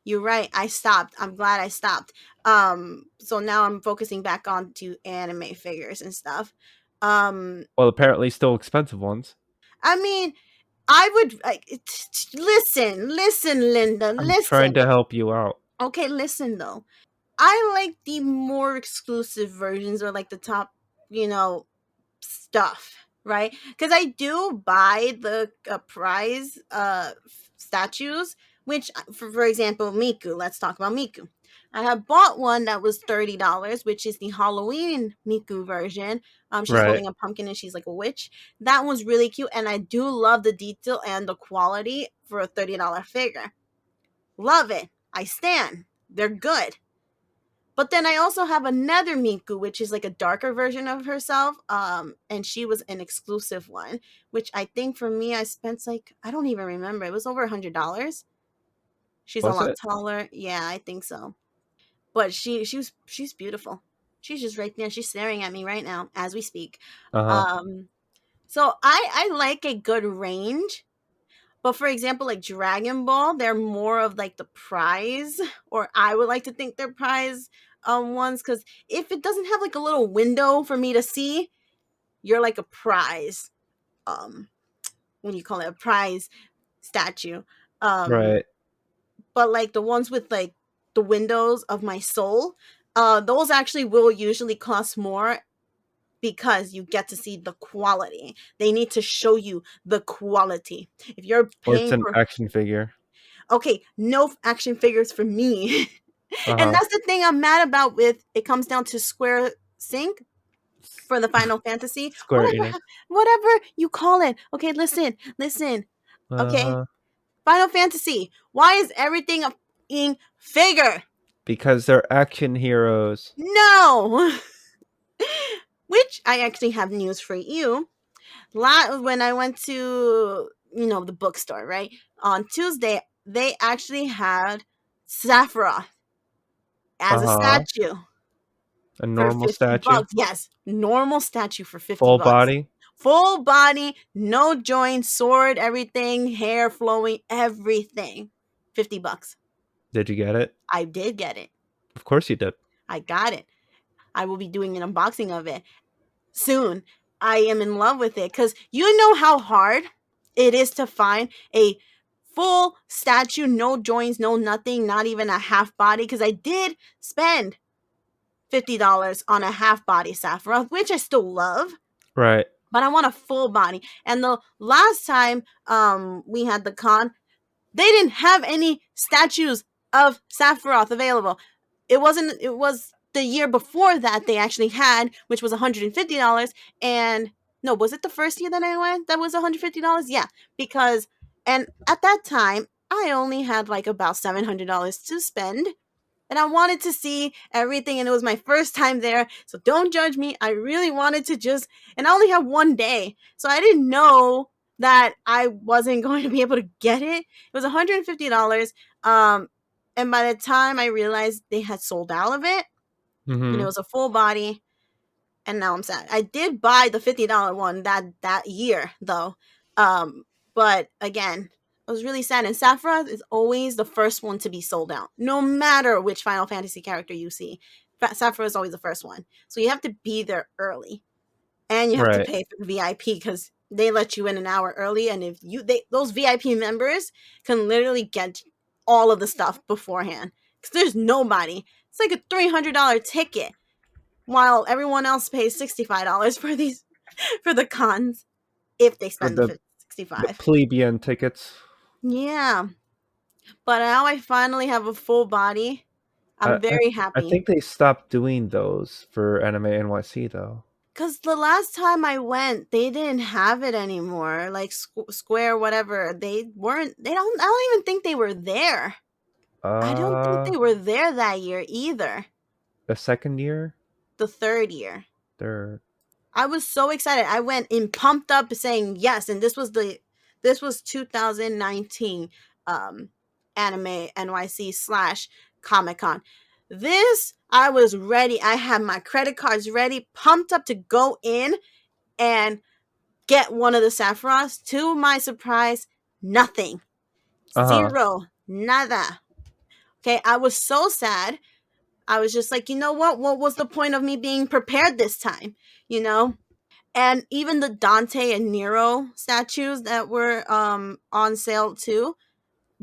You're right. I stopped. I'm glad I stopped. So now I'm focusing back on to anime figures and stuff. Um, Well, apparently still expensive ones. I mean, I would listen, Linda, I'm trying listen. to help you out. Okay, listen though. I like the more exclusive versions or like the top, you know, stuff, right? Because I do buy the prize statues, which, for example, Miku. Let's talk about Miku. I have bought one that was $30, which is the Halloween Miku version. She's Right. holding a pumpkin and she's like a witch. That one's really cute, and I do love the detail and the quality for a $30 figure. Love it. I stand. They're good. But then I also have another Miku, which is like a darker version of herself. And she was an exclusive one, which I think for me I spent like I don't even remember. It was over $100. She's a Was lot it? taller. Yeah, I think so. But she's beautiful. She's just right there. She's staring at me right now as we speak. Uh-huh. Um, so I like a good range. But for example, like Dragon Ball, they're more of like the prize, or I would like to think they're prize ones. Because if it doesn't have like a little window for me to see, you're like a prize. Um, what do you call it? A prize statue. Um, Right. but like the ones with like the windows of my soul, those actually will usually cost more because you get to see the quality. They need to show you the quality. If you're Or it's paying an for action figure. okay, no action figures for me. And Uh-huh. that's the thing I'm mad about with it comes down to Square Sync for the Final Fantasy. Square Enix. Whatever you call it. Okay, listen. Okay. Uh-huh. Final Fantasy. Why is everything a fucking figure? Because they're action heroes. No. Which I actually have news for you. When I went to, the bookstore, right? On Tuesday, they actually had Sephiroth as a Uh-huh. statue A for normal 50 statue. bucks. Yes, normal statue for 50 Full bucks. body. Full body, no joints, sword, everything, hair flowing, everything. 50 bucks. Did you get it? I did get it. Of course you did. I got it. I will be doing an unboxing of it soon. I am in love with it because you know how hard it is to find a full statue, no joints, no nothing, not even a half body. Because I did spend $50 on a half body Sephiroth, which I still love, Right. but I want a full body. And the last time we had the con, they didn't have any statues of Sephiroth available. It was the year before that they actually had, which was $150. And no, was it the first year that I went that was $150? Yeah, because and at that time I only had like about $700 to spend, and I wanted to see everything, and it was my first time there, so don't judge me. I really wanted to just, and I only had one day, so I didn't know that I wasn't going to be able to get it. It was $150. And by the time I realized they had sold out of it, and it Mm-hmm. was a full body, and now I'm sad. I did buy the $50 one that year though. Um, but again, I was really sad. And Sephiroth is always the first one to be sold out, no matter which Final Fantasy character you see. Sephiroth is always the first one, so you have to be there early, and you have to Right. pay for the VIP because they let you in an hour early. And if those VIP members can literally get all of the stuff beforehand because there's nobody. It's like a $300 ticket while everyone else pays $65 for these for the cons if they For spend the the 65. plebeian tickets. Yeah, but now I finally have a full body. I, I'm I very I happy. think they stopped doing those for Anime NYC though. Cause the last time I went, they didn't have it anymore. Like Square, whatever. They weren't. They don't. I don't even think they were there. I don't think Uh, they were there that year either. the second year, The third year. they're I was so excited. I went in pumped up, saying yes, and this was 2019 um, anime NYC slash Comic Con. This I was ready. I had my credit cards ready, pumped up to go in and get one of the Sephiroths. To my surprise, nothing. uh-huh. Zero. Nada. Okay, I was so sad. I was just like, you know what? What was the point of me being prepared this time? You know? And even the Dante and Nero statues that were on sale too,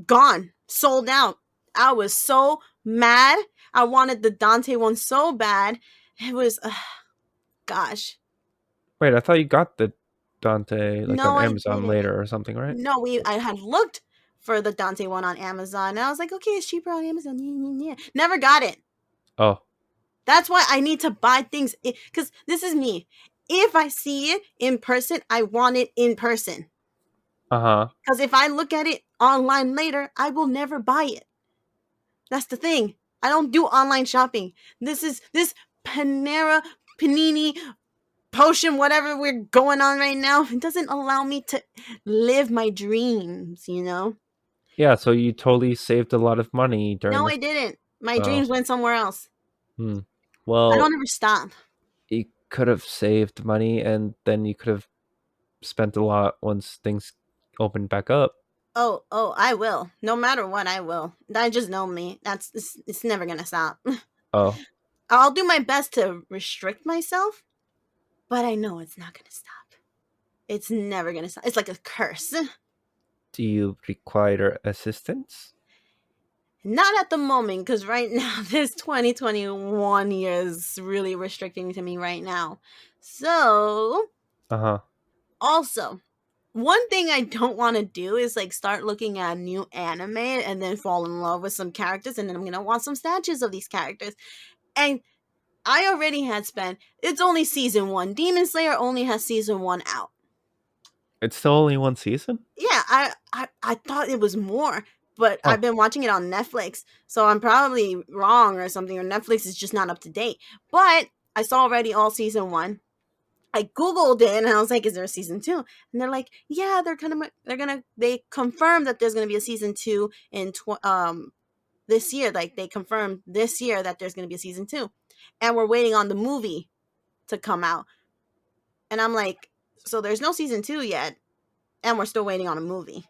gone, sold out. I was so mad. I wanted the Dante one so bad. It was, gosh. Wait, I thought you got the Dante like on No, I Amazon didn't. later or something, right? No, I had looked for the Dante one on Amazon, and I was like, okay, it's cheaper on Amazon. Yeah, yeah, yeah. Never got it. Oh, That's why I need to buy things because this is me. If I see it in person, I want it in person. uh-huh. Because if I look at it online later, I will never buy it. That's the thing. I don't do online shopping. This Panera, Panini, Potion, whatever we're going on right now, it doesn't allow me to live my dreams, you know? Yeah, so you totally saved a lot of money during No, the I didn't. My oh. dreams went somewhere else. Hmm. I Well, don't ever stop. you could have saved money and then you could have spent a lot once things opened back up. Oh, I will. No matter what, I will. That just know me. It's never gonna stop. Oh, I'll do my best to restrict myself, but I know it's not gonna stop. It's never gonna stop. It's like a curse. do you require assistance? Not at the moment, because right now, this 2021 year is really restricting to me right now. So, Uh-huh. also, one thing I don't want to do is like start looking at new anime and then fall in love with some characters, and then I'm gonna want some statues of these characters. And I already had spent. It's only season one. Demon Slayer only has season one out. It's still only one season? Yeah, I thought it was more, but I've Oh, been watching it on Netflix, so I'm probably wrong or something, or Netflix is just not up to date. But I saw already all season one. I googled it and I was like, "Is there a season two?" And they're like, "Yeah, they confirmed that there's gonna be a season two in this year. Like they confirmed this year that there's gonna be a season two, and we're waiting on the movie to come out." And I'm like, "So there's no season two yet, and we're still waiting on a movie."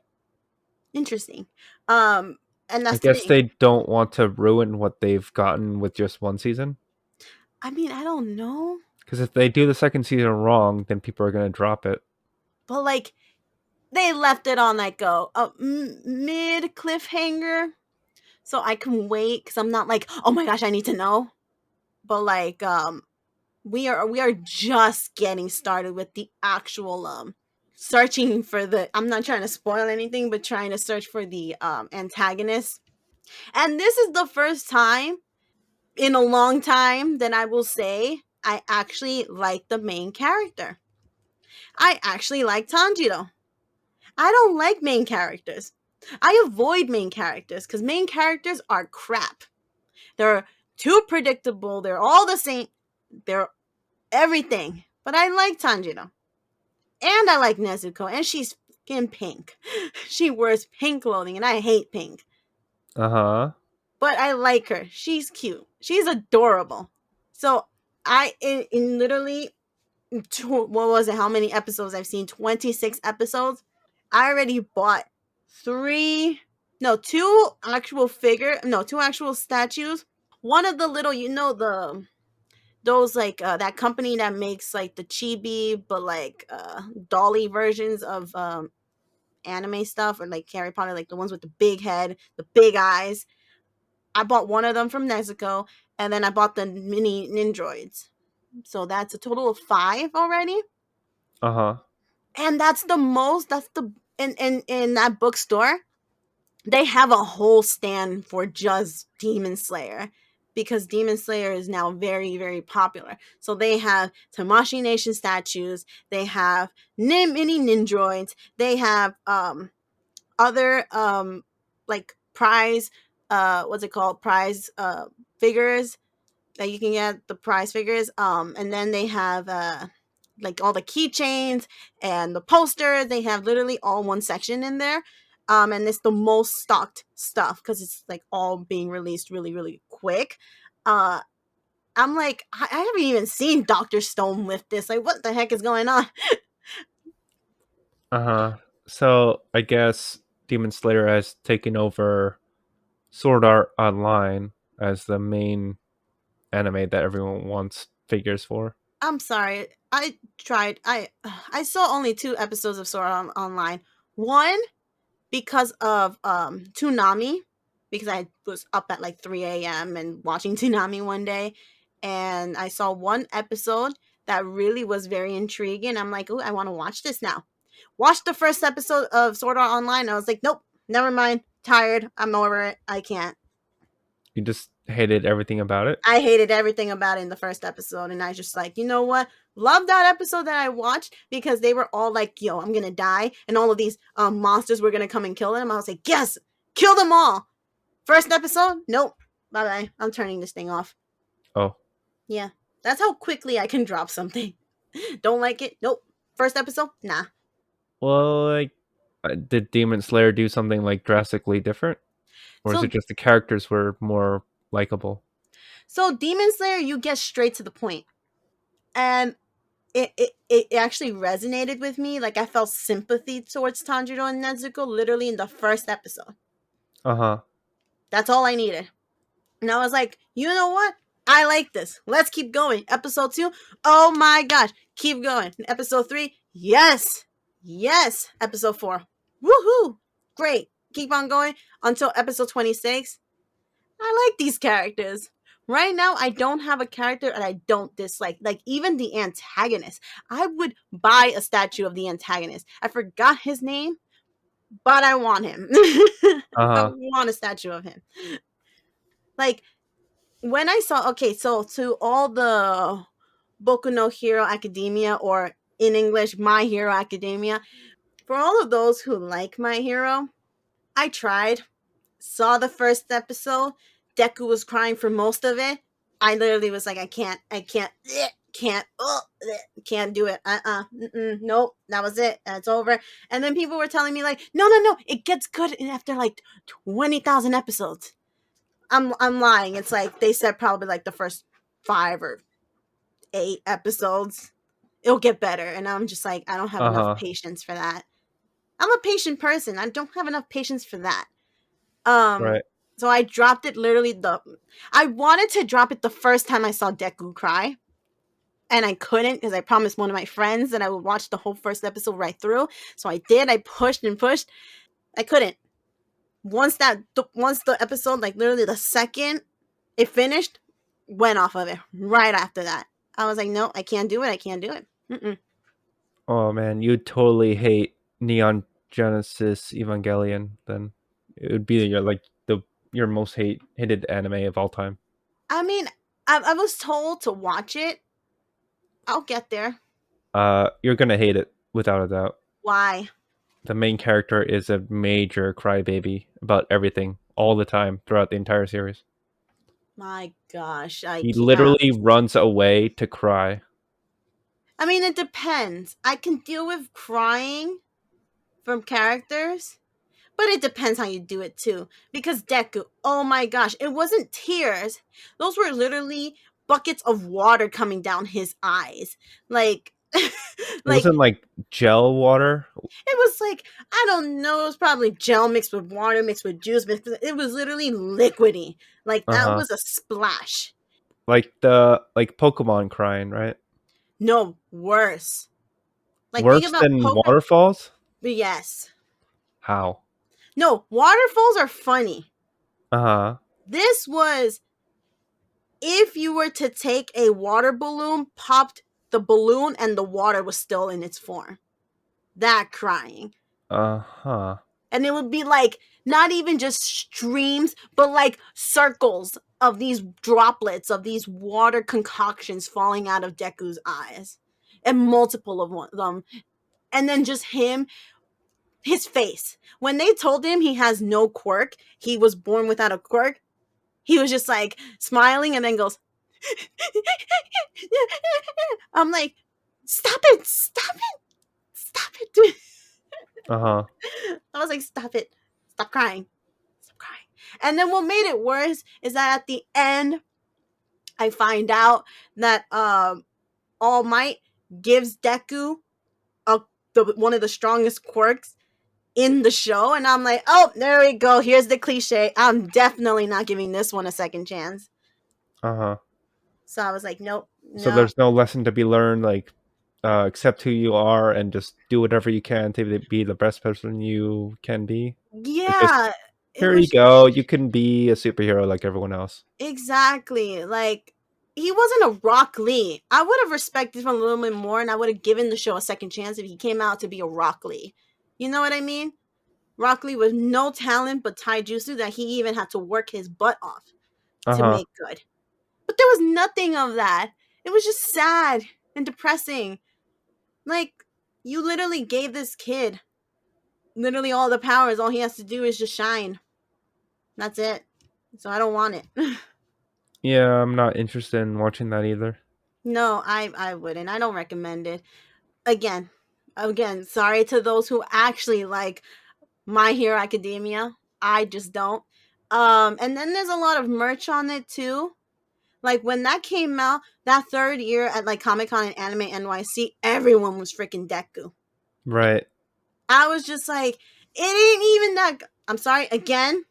Interesting. Um, and I that's the guess thing. they don't want to ruin what they've gotten with just one season. I mean, I don't know, Because if they do the second season wrong, then people are going to drop it. but like they left it on like a mid cliffhanger, so I can wait because I'm not like, oh my gosh, I need to know. But like, we are just getting started with the actual searching for the. I'm not trying to spoil anything, but trying to search for the antagonist. And this is the first time in a long time that I will say I actually like the main character. I actually like Tanjiro. I don't like main characters. I avoid main characters because main characters are crap. They're too predictable. They're all the same. They're everything. But I like Tanjiro. And I like Nezuko. And she's fucking pink. She wears pink clothing and I hate pink. Uh huh. But I like her. She's cute. She's adorable. So in literally what was it? How many episodes I've seen? 26 episodes. I already bought three, no, two actual statues. One of the little, those like that company that makes like the chibi, but like dolly versions of anime stuff, or like Harry Potter, like the ones with the big head, the big eyes. I bought one of them from Nezuko, and then I bought the mini Nindroids. So that's a total of five already. Uh huh. And that's the in that bookstore they have a whole stand for just Demon Slayer. because Demon Slayer is now very, very popular. So they have Tamashii Nation statues, they have mini Nindroids, they have other like prize what's it called? Prize figures that you can get, the prize figures. And then they have like all the keychains and the poster. They have literally all one section in there. And it's the most stocked stuff because it's like all being released really, really quick. Uh, I'm like, I haven't even seen Doctor Stone with this. Like, what the heck is going on? Uh-huh. So I guess Demon Slayer has taken over Sword Art Online as the main anime that everyone wants figures for. I'm sorry. I tried. I saw only 2 episodes of Sword Art Online. One because of Toonami, because I was up at like 3 a.m. and watching Toonami one day, and I saw one episode that really was very intriguing. I'm like, oh, I want to watch this now. Watched the first episode of Sword Art Online. I was like, nope, never mind. Tired. I'm over it. I can't. You just hated everything about it? I hated everything about it in the first episode, and I just like, you know what? Love that episode that I watched because they were all like, "Yo, I'm gonna die," and all of these monsters were gonna come and kill them. I was like, "Yes, kill them all." First episode, nope, bye bye. I'm turning this thing off. Oh. Yeah, that's how quickly I can drop something. Don't like it? Nope. First episode, nah. Well, like did Demon Slayer do something like drastically different? Or is it So, just the characters were more likable? so Demon Slayer, you get straight to the point, and it actually resonated with me. Like I felt sympathy towards Tanjiro and Nezuko literally in the first episode. Uh-huh. That's all I needed. And I was like, you know what? I like this. Let's keep going. Episode 2, oh my gosh, keep going. Episode 3, yes, yes. Episode 4, woohoo, great. Keep on going until episode 26. I like these characters. Right now, I don't have a character that I don't dislike. Like, even the antagonist. I would buy a statue of the antagonist. I forgot his name, but I want him. I Uh-huh. want a statue of him. Like, when I saw, okay, so to all the Boku no Hero Academia, or in English, My Hero Academia, for all of those who like My Hero, I tried. Saw the first episode. Deku was crying for most of it. I literally was like, I can't do it. Nope, that was it. That's over. And then people were telling me like, no, no, no, it gets good after like 20,000 episodes. I'm lying. It's like they said probably like the first 5 or 8 episodes. It'll get better, and I'm just like, I don't have enough Uh-huh. patience for that. I'm a patient person. I don't have enough patience for that. Um, Right. so I dropped it literally I wanted to drop it the first time I saw Deku cry, and I couldn't because I promised one of my friends that I would watch the whole first episode right through. So I did. I pushed and pushed. I couldn't. Once the episode, like literally the second it finished, went off of it right after that. I was like, no, I can't do it. I can't do it. Mm-mm. Oh man, you totally hate Neon Genesis Evangelion then. It would be your like the your most hated anime of all time. I mean, I was told to watch it. I'll get there. You're gonna hate it without a doubt. Why? The main character is a major crybaby about everything all the time throughout the entire series. My gosh, I He can't. literally runs away to cry. I mean, it depends. I can deal with crying from characters, but it depends how you do it too. Because Deku, oh my gosh, it wasn't tears. Those were literally buckets of water coming down his eyes. Like, It like wasn't like gel water. it was like, I don't know, it was probably gel mixed with water, mixed with juice, it was literally liquidy. Like Uh that huh. was a splash. Like the like Pokemon crying, right? No, worse. Like think Worse about than Pokemon. waterfalls. Yes. How? No, waterfalls are funny. Uh huh. This was, if you were to take a water balloon, popped the balloon, and the water was still in its form. That crying. Uh huh. And it would be like not even just streams, but like circles of these droplets of these water concoctions falling out of Deku's eyes, and multiple of them, and then just his face. When they told him he has no quirk, he was born without a quirk, he was just like smiling and then goes, I'm like, stop it, stop it, stop it. Uh huh. I was like, stop it, stop crying, stop crying. And then what made it worse is that at the end, I find out that All Might gives Deku one of the strongest quirks in the show, and I'm like, oh, there we go. Here's the cliche. I'm definitely not giving this one a second chance. Uh huh. So I was like, nope, So no. there's no lesson to be learned, like accept who you are and just do whatever you can to be the best person you can be. Like just Yeah, it here you was go, you can be a superhero like everyone else. exactly like he wasn't a Rock Lee. I would have respected him a little bit more, and I would have given the show a second chance if he came out to be a Rock Lee. You know what I mean? Rock Lee with no talent but taijutsu that he even had to work his butt off Uh to huh. make good. But there was nothing of that. It was just sad and depressing. Like, you literally gave this kid literally all the powers. All he has to do is just shine. That's it. So I don't want it. Yeah, I'm not interested in watching that either. No, I wouldn't. I don't recommend it. Again, sorry to those who actually like My Hero Academia. I just don't. And then there's a lot of merch on it too. Like when that came out, that third year at like Comic Con and Anime NYC, everyone was freaking Deku. Right. I was just like, it ain't even that. I'm sorry again,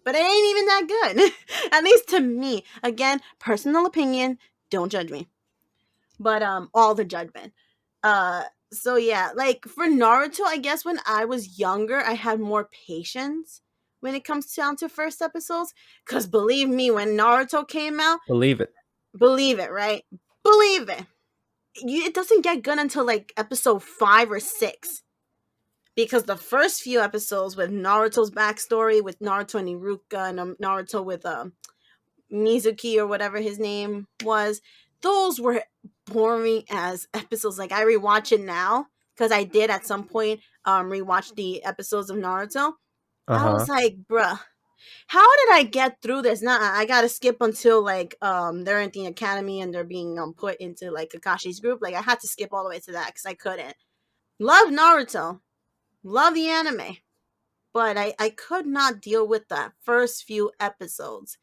but it ain't even that good. At least to me. Again, personal opinion. Don't judge me. But all the judgment. Uh, so yeah, like for Naruto, I guess when I was younger, I had more patience when it comes down to first episodes. Cause believe me, when Naruto came out, Believe it. believe it, right? Believe it. It doesn't get good until like episode 5 or 6, because the first few episodes with Naruto's backstory, with Naruto and Iruka, and Naruto with Mizuki or whatever his name was, those were boring as episodes. Like I rewatch it now because I did at some point rewatch the episodes of Naruto. Uh I was huh. like, bruh, how did I get through this? Nah, I gotta skip until like they're in the academy and they're being put into like Kakashi's group. Like I had to skip all the way to that because I couldn't. Love Naruto, love the anime, but I could not deal with that first few episodes.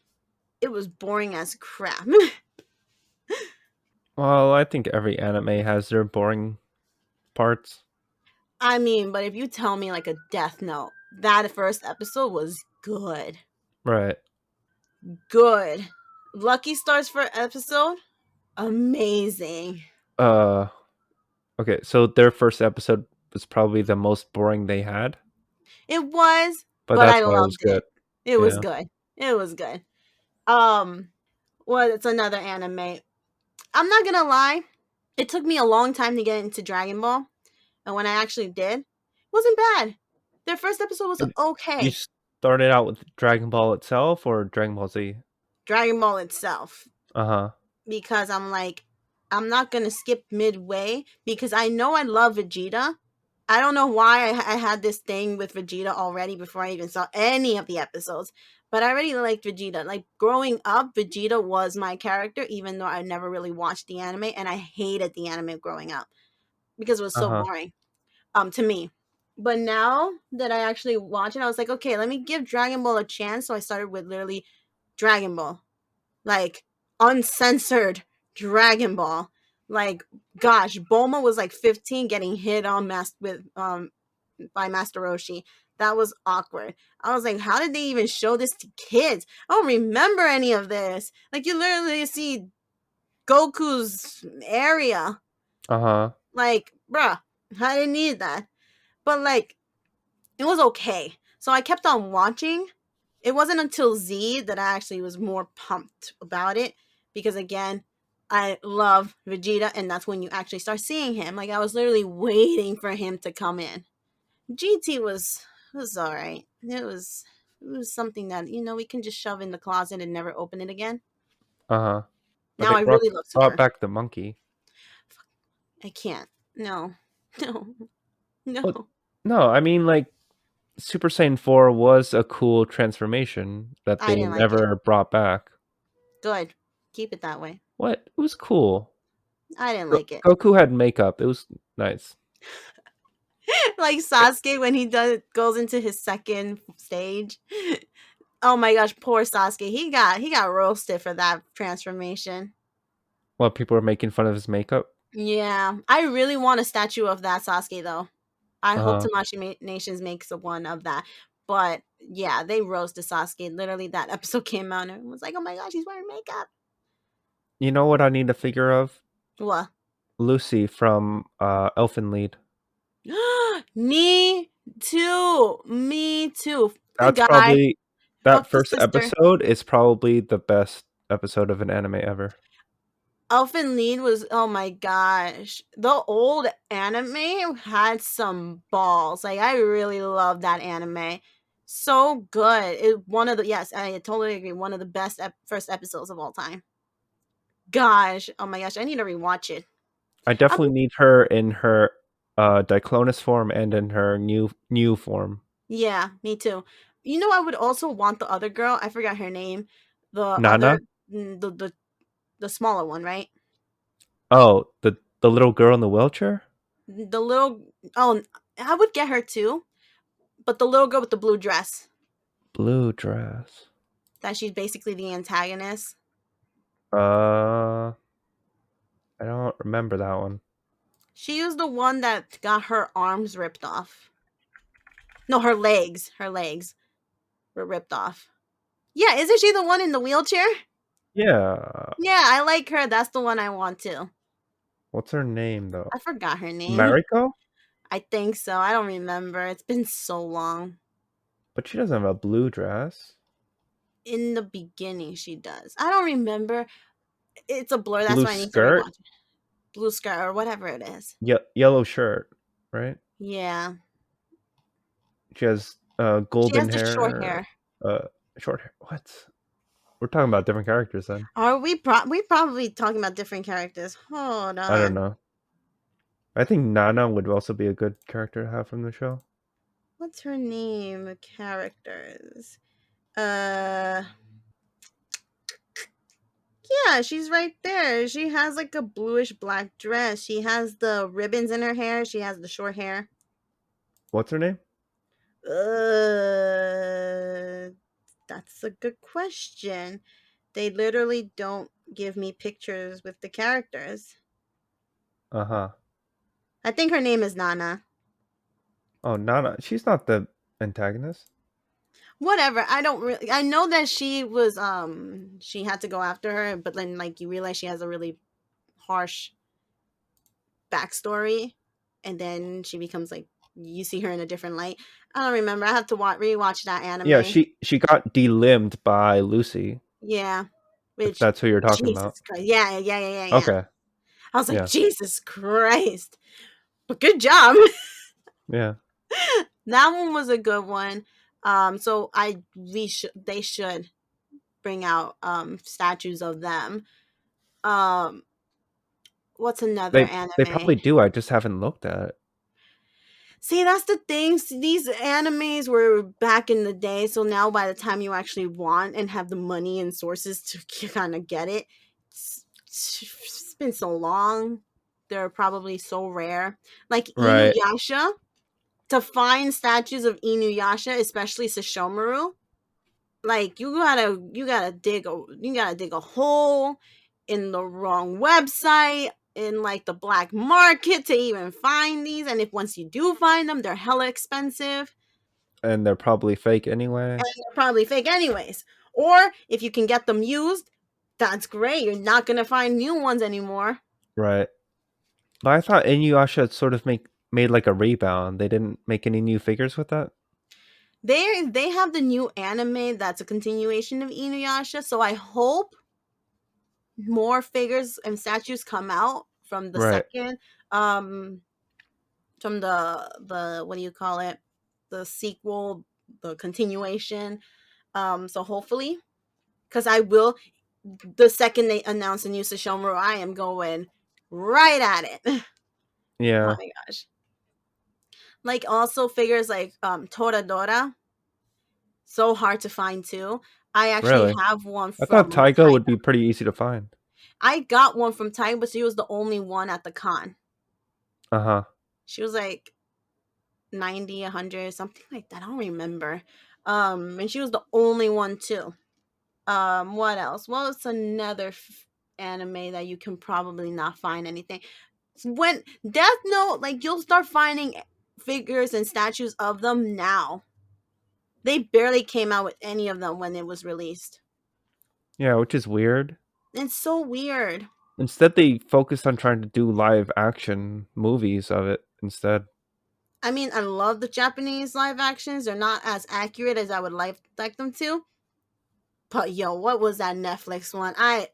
It was boring as crap. Well, I think every anime has their boring parts. I mean, but if you tell me like a Death Note, that first episode was good. Right. Good. Lucky Stars for episode, amazing. Uh okay, so their first episode was probably the most boring they had, It was, but but that's I why it was loved good. it. It was Yeah. good. It was good. Um, well, it's another anime. I'm not gonna lie, it took me a long time to get into Dragon Ball, and when I actually did, it wasn't bad. Their first episode was You okay. started out with Dragon Ball itself or Dragon Ball Z? Dragon Ball itself, Uh-huh. because I'm like, I'm not gonna skip midway because I know I love Vegeta. I don't know why I had this thing with Vegeta already before I even saw any of the episodes, but I already liked Vegeta. Like growing up, Vegeta was my character, even though I never really watched the anime, and I hated the anime growing up because it was so Uh-huh. boring. To me. But now that I actually watch it, I was like, okay, let me give Dragon Ball a chance. So I started with literally Dragon Ball, like uncensored Dragon Ball. Like, gosh, Bulma was like 15 getting hit on with by Master Roshi. That was awkward. I was like, how did they even show this to kids? I don't remember any of this. Like, you literally see Goku's area. Uh-huh. Like, bruh, I didn't need that. But like, it was okay. So I kept on watching. It wasn't until Z that I actually was more pumped about it, because again, I love Vegeta, and that's when you actually start seeing him. Like I was literally waiting for him to come in. GT was It was all right. It was something that we can just shove in the closet and never open it again. Uh-huh. But Now they I really love brought Super. back the monkey. I can't. No, no, Well, no. no, I mean like Super Saiyan 4 was a cool transformation that I they didn't like it. never brought back. Good. Keep it that way. What? It was cool. I didn't like it. Goku had makeup. It was nice. Like Sasuke when he goes into his second stage. Oh my gosh, poor Sasuke. He got roasted for that transformation. While people were making fun of his makeup. Yeah, I really want a statue of that Sasuke though. I hope Uh, Tamashi Nations makes a one of that. But yeah, they roasted Sasuke. Literally, that episode came out and everyone was like, "Oh my gosh, he's wearing makeup." you know what I need a figure of? What? Lucy from Elfen Lied. Me too. Me too. The That's guy. probably Oh, that the first sister. episode is probably the best episode of an anime ever. Elfen Lied was, oh my gosh. The old anime had some balls. Like, I really love that anime. So good. One of the, yes, I totally agree. One of the best first episodes of all time. Gosh. Oh my gosh. I need to rewatch it. I I'll definitely be, need her in her Diclonus form and in her new form. yeah, me too. I would also want the other girl. I forgot her name. The other, Nana? the smaller one, right? Oh, the little girl in the wheelchair? The little, oh, I would get her too. But the little girl with the blue dress. Blue dress. That she's basically the antagonist. Uh I don't remember that one. She was the one that got her arms ripped off. No, her legs. Her legs were ripped off. Yeah, isn't she the one in the wheelchair? Yeah. Yeah, I like her. That's the one I want to. What's her name though? I forgot her name. Mariko? I think so. I don't remember. It's been so long. But she doesn't have a blue dress. In the beginning, she does. I don't remember. It's a blur. That's Blue why I need to skirt? rewatch it. Blue skirt or whatever it is. Yellow shirt, right? Yeah. She has She has golden the short hair, hair. short hair. What? We're talking about different characters then. Are we probably talking about different characters? Hold I don't on. know. I think Nana would also be a good character to have from the show. What's her name? Characters. Uh yeah, she's right there. She has like a bluish black dress. She has the ribbons in her hair. She has the short hair. What's her name? Uh that's a good question. They literally don't give me pictures with the characters. Uh huh. I think her name is Nana. Oh, Nana. She's not the antagonist. Whatever. I don't really. I know that she was. She had to go after her, but then like you realize she has a really harsh backstory, and then she becomes like you see her in a different light. I don't remember. I have to rewatch that Yeah, anime. she got delimbed by Lucy. Yeah. If Which that's who you're talking about. Jesus Christ. Yeah, yeah, yeah, yeah, yeah. Okay. I was like, Yeah. Jesus Christ. But good job. Yeah. That one was a good one. So they should bring out statues of them. Um what's another They anime? probably do. I just haven't looked at it. See, that's the thing. These animes were back in the day, so now by the time you actually want and have the money and sources to kind of get it, it's been so long. They're probably so rare. Like Right. Inuyasha, to find statues of Inuyasha, especially Sesshomaru, like you gotta dig a hole in the wrong website in like the black market to even find these, and if once you do find them they're hella expensive And they're probably fake anyway. and they're probably fake anyways, or if you can get them used, that's great. You're not gonna find new ones anymore. Right. But I thought Inuyasha had sort of made like a rebound. They didn't make any new figures with that? They have the new anime that's a continuation of Inuyasha, so I hope more figures and statues come out from the Right. second um from the what do you call it? the sequel, the continuation. So hopefully, because I will, the second they announce a new Sesshomaru, I am going right at it. Oh Yeah, my gosh. Like also figures like Toradora, so hard to find too. I actually really. have one I thought from Taiga would Taiga. be pretty easy to find. I got one from Taiga, but she was the only one at the con. Uh huh. She was like 90, 100, something like that. I don't remember. And she was the only one too. What else? Well, it's another anime that you can probably not find anything. When Death Note, like you'll start finding figures and statues of them now. They barely came out with any of them when it was released. Yeah, which is weird. It's so weird. Instead, they focused on trying to do live action movies of it instead. I mean, I love the Japanese live actions. They're not as accurate as I would like them to. But yo, what was that Netflix one? I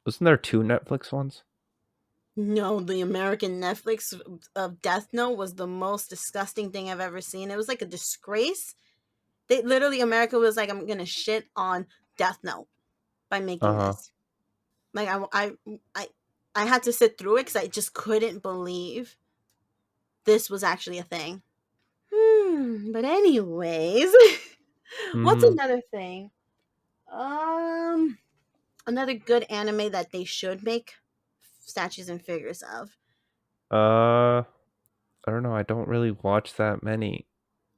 Wasn't there two Netflix ones? No, the American Netflix of Death Note was the most disgusting thing I've ever seen. It was like a disgrace. They literally America was like, I'm gonna shit on Death Note by Uh making huh. this. Like I I had to sit through it because I just couldn't believe this was actually a thing. But anyways, what's Hmm. another thing? Um, another good anime that they should make statues and figures of, I don't know. I don't really watch that many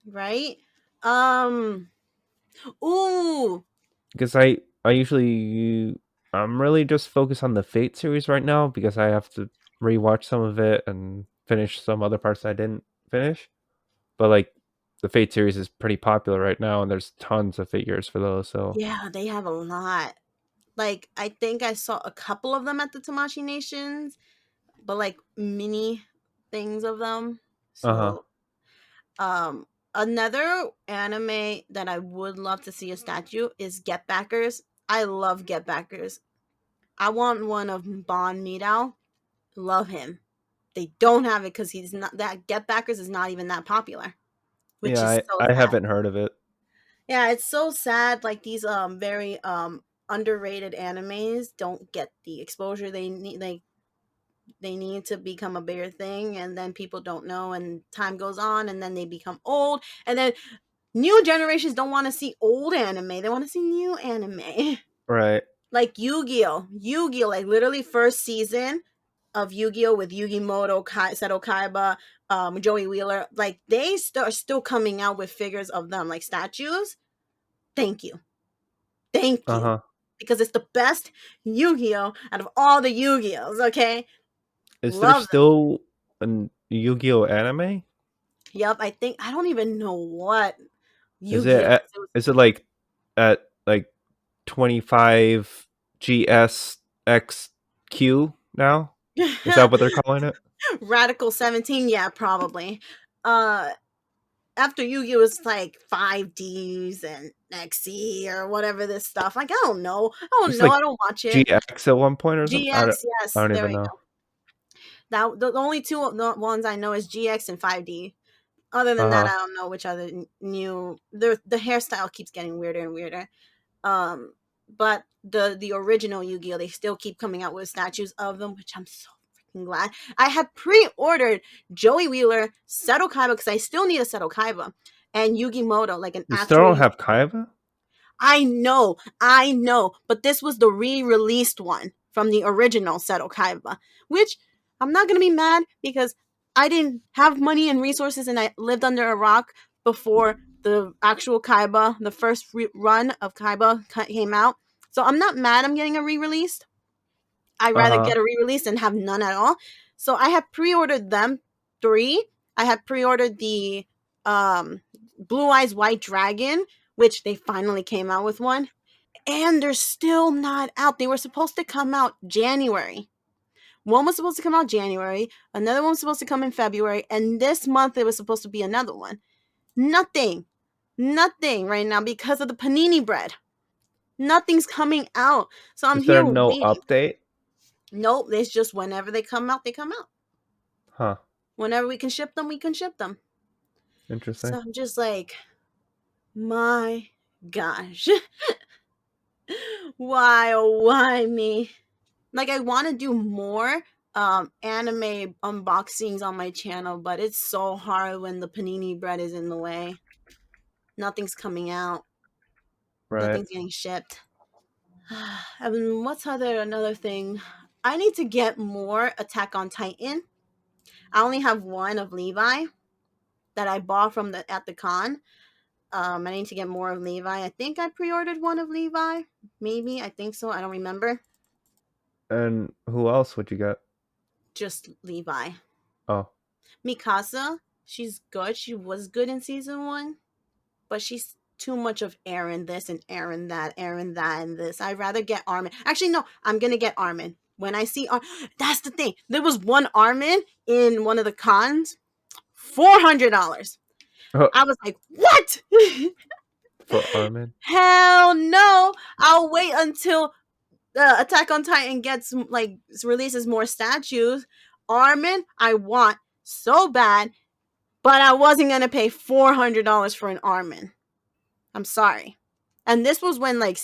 right? Um, ooh, because I usually I'm really just focused on the Fate series right now because I have to rewatch some of it and finish some other parts I didn't finish. But like the Fate series is pretty popular right now, and there's tons of figures for those. So yeah, they have a lot. Like I think I saw a couple of them at the Tamashi Nations, but like mini things of them. uh huh. So, another anime that I would love to see a statue is Get Backers. I love Get Backers. I want one of Bon Midao. Love him. They don't have it because he's not that Get Backers is not even that popular, which Yeah, is so I sad. haven't heard of it. Yeah, it's so sad. Like these very underrated animes don't get the exposure they need. They need to become a bigger thing, and then people don't know, and time goes on, and then they become old, and then new generations don't want to see old anime. They want to see new anime. Right. Like Yu-Gi-Oh! Yu-Gi-Oh! Like literally first season of Yu-Gi-Oh! With Yugi Seto Kaiba, Joey Wheeler. Like they are still coming out with figures of them, like statues. Thank you. Thank Uh you. huh. Because it's the best Yu-Gi-Oh! Out of all the Yu-Gi-Ohs, okay? Is there Love them. still a Yu-Gi-Oh anime? Yep, I don't even know what Is it Yu-Gi-Oh! at, It is it like at like 25 GSXQ now? Is was that what they're calling it? Radical 17, yeah, probably. Uh After Yu-Gi-Oh! Was like 5Ds and XE or whatever this stuff. Like, I don't know. I don't It's know. like I don't watch it. GX at one point or something. GX, I yes, don't there even we know. go. That the only two ones I know is GX and 5D. Other Uh than that, huh. I don't know which other new. The hairstyle keeps getting weirder and weirder. Um, but the original Yu-Gi-Oh, they still keep coming out with statues of them, which I'm so freaking glad. I had pre-ordered Joey Wheeler, Seto Kaiba because I still need a Seto Kaiba, and Yugi Moto, like an You still actual. don't have Kaiba? I know, but this was the re-released one from the original Seto Kaiba, which I'm not gonna be mad because I didn't have money and resources, and I lived under a rock before the actual Kaiba, the first run of Kaiba came out. So I'm not mad. I'm getting a re-release. I'd Uh rather huh. get a re-release than have none at all. So I had pre-ordered them three. I had pre-ordered the Blue Eyes White Dragon, which they finally came out with one, and they're still not out. They were supposed to come out January. One was supposed to come out January, another one was supposed to come in February, and this month it was supposed to be another one. Nothing. Nothing right now because of the panini bread. Nothing's coming out. So I'm Is there here no waiting. update? Nope, it's just whenever they come out, they come out. Huh. Whenever we can ship them, we can ship them. Interesting. So I'm just like, my gosh, why, oh, why me? Like, I want to do more anime unboxings on my channel, but it's so hard when the panini bread is in the way. Nothing's coming out. Right. Nothing's getting shipped. What's another thing? I need to get more Attack on Titan. I only have one of Levi that I bought from the at the con. I need to get more of Levi. I think I pre-ordered one of Levi. Maybe I think so. I don't remember. And who else would you get? Just Levi. Oh, Mikasa. She's good. She was good in season one, but she's too much of Aaron this and Aaron that, and this. I'd rather get Armin. Actually, no, I'm gonna get Armin. When I see that's the thing. There was one Armin in one of the cons, $400. I was like, what? for Armin. Hell no! I'll wait until Attack on Titan gets like releases more statues. Armin, I want so bad, but I wasn't gonna pay $400 for an Armin. I'm sorry. And this was when like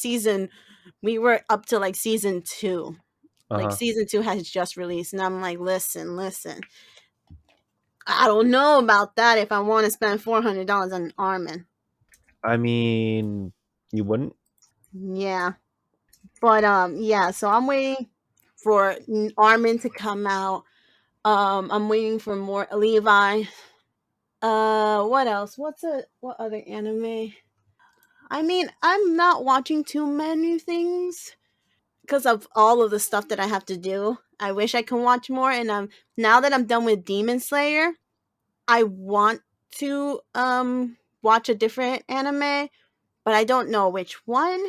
we were up to like season two. Uh Like huh. season two has just released, and I'm like, listen. I don't know about that if I want to spend $400 on an Armin. I mean, you wouldn't. Yeah, but yeah. So I'm waiting for Armin to come out. I'm waiting for more Levi. What else? What other anime? I mean, I'm not watching too many things because of all of the stuff that I have to do. I wish I could watch more, and now that I'm done with Demon Slayer, I want to watch a different anime, but I don't know which one.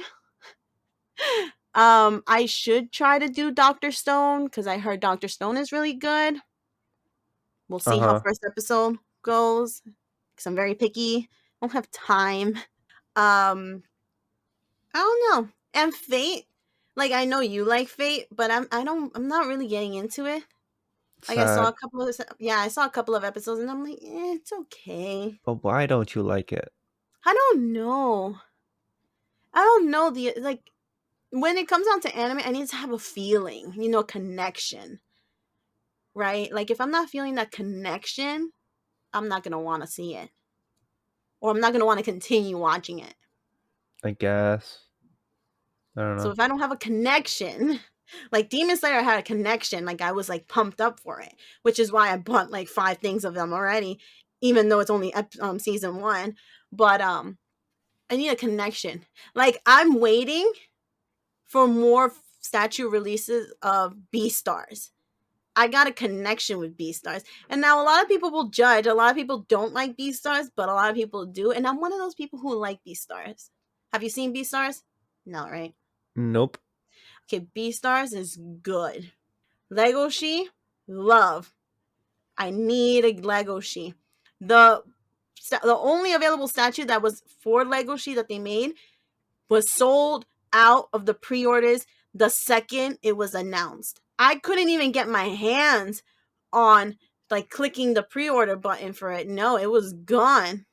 I should try to do Doctor Stone because I heard Doctor Stone is really good. We'll Uh see how huh. first episode goes because I'm very picky. I don't have time. I don't know. And Fate, like I know you like Fate, but I'm not really getting into it. Like I saw Sad. a couple of I saw a couple of episodes and I'm like, it's okay. But why don't you like it? I don't know. I don't know the like when it comes down to anime, I need to have a feeling, connection, right? Like if I'm not feeling that connection, I'm not gonna want to see it, or I'm not gonna want to continue watching it. I guess. I don't So know. if I don't have a connection, like Demon Slayer had a connection, like I was like pumped up for it, which is why I bought like 5 things of them already, even though it's only season one. But I need a connection. Like I'm waiting for more statue releases of Beastars. I got a connection with Beastars. And now a lot of people will judge. A lot of people don't like Beastars, but a lot of people do. And I'm one of those people who like Beastars. Have you seen Beastars? No, right? Nope. Okay, Beastars is good. Legoshi, love. I need a Legoshi. The the only available statue that was for Legoshi that they made was sold out of the pre-orders the second it was announced. I couldn't even get my hands on like clicking the pre-order button for it. No, it was gone.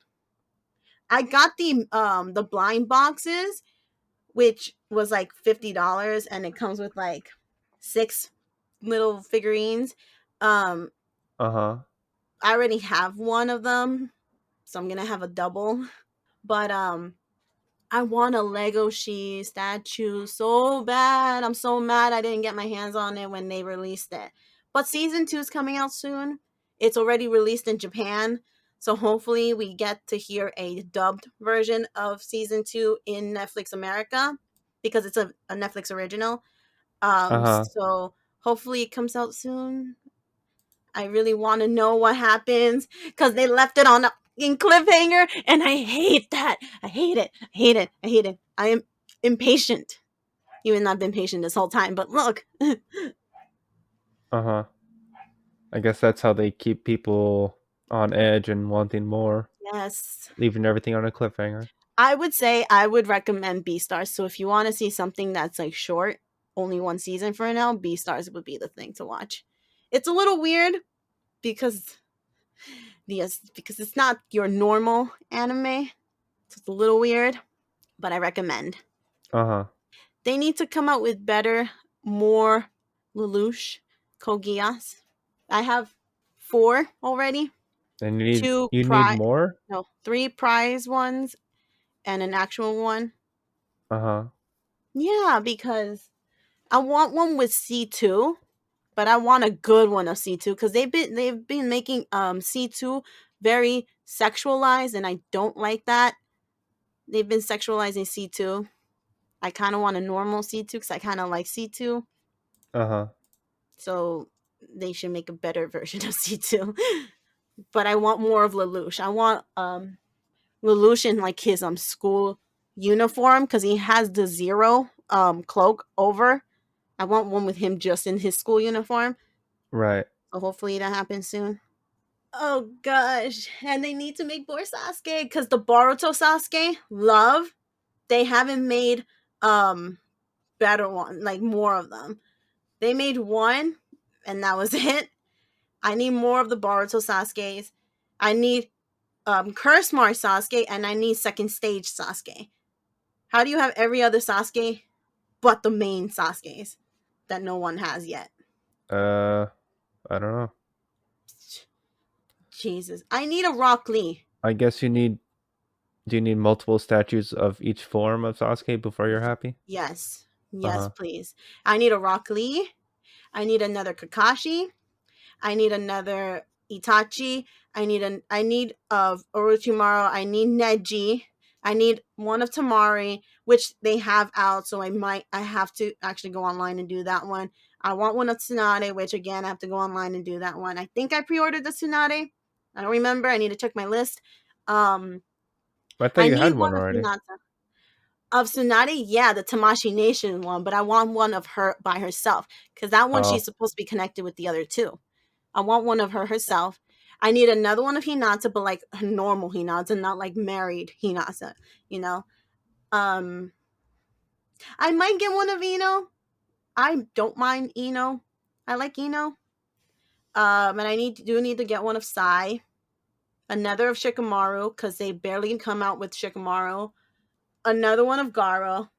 I got the blind boxes, which was like $50, and it comes with like 6 little figurines. Um, Uh huh. I already have one of them, so I'm gonna have a double. But I want a Lego She statue so bad. I'm so mad I didn't get my hands on it when they released it. But season two is coming out soon. It's already released in Japan. So hopefully we get to hear a dubbed version of season two in Netflix America because it's a Netflix original. Uh huh. So hopefully it comes out soon. I really want to know what happens because they left it on a in cliffhanger, and I hate that. I hate it. I hate it. I hate it. I am impatient, even though I've been patient this whole time. But look, Uh huh. I guess that's how they keep people on edge and wanting more, yes, leaving everything on a cliffhanger. I would say I would recommend B Stars. So if you want to see something that's like short, only one season for now, B Stars would be the thing to watch. It's a little weird because because it's not your normal anime. So it's a little weird, but I recommend. Uh huh. They need to come out with better, more Lelouch Kogiyas. I have 4 already. And 2 you need prize, more. no, 3 prize ones and an actual one. Uh huh. Yeah, because I want one with C2, but I want a good one of C2 because they've been making C2 very sexualized, and I don't like that. They've been sexualizing C2. I kind of want a normal C2 because I kind of like C2. Uh huh. So they should make a better version of C2. But I want more of Lelouch. I want Lelouch in like his school uniform because he has the zero cloak over. I want one with him just in his school uniform. Right. So hopefully that happens soon. Oh gosh. And they need to make more Sasuke because the Boruto Sasuke, love, they haven't made better one, like more of them. They made one and that was it. I need more of the Boruto Sasuke's. I need Curse Mars Sasuke and I need second stage Sasuke. How do you have every other Sasuke but the main Sasuke's that no one has yet? Uh, I don't know. Jesus. I need a Rock Lee. I guess you need. Do you need multiple statues of each form of Sasuke before you're happy? Yes. Uh Yes, huh. please. I need a Rock Lee. I need another Kakashi. I need another Itachi. I need Orochimaru. I need Neji. I need one of Tamari, which they have out, so I have to actually go online and do that one. I want one of Tsunade, which again I have to go online and do that one. I think I pre-ordered the Tsunade. I don't remember. I need to check my list. Um I thought I you need had one one of already. Hinata. Of Tsunade, yeah, the Tamashi Nation one, but I want one of her by herself because that one she's Oh. supposed to be connected with the other two. I want one of her herself. I need another one of Hinata, but like normal Hinata, not like married Hinata. You know, um, I might get one of Ino. I don't mind Ino. I like Ino. And I need to get one of Sai, another of Shikamaru because they barely come out with Shikamaru, another one of Gaara,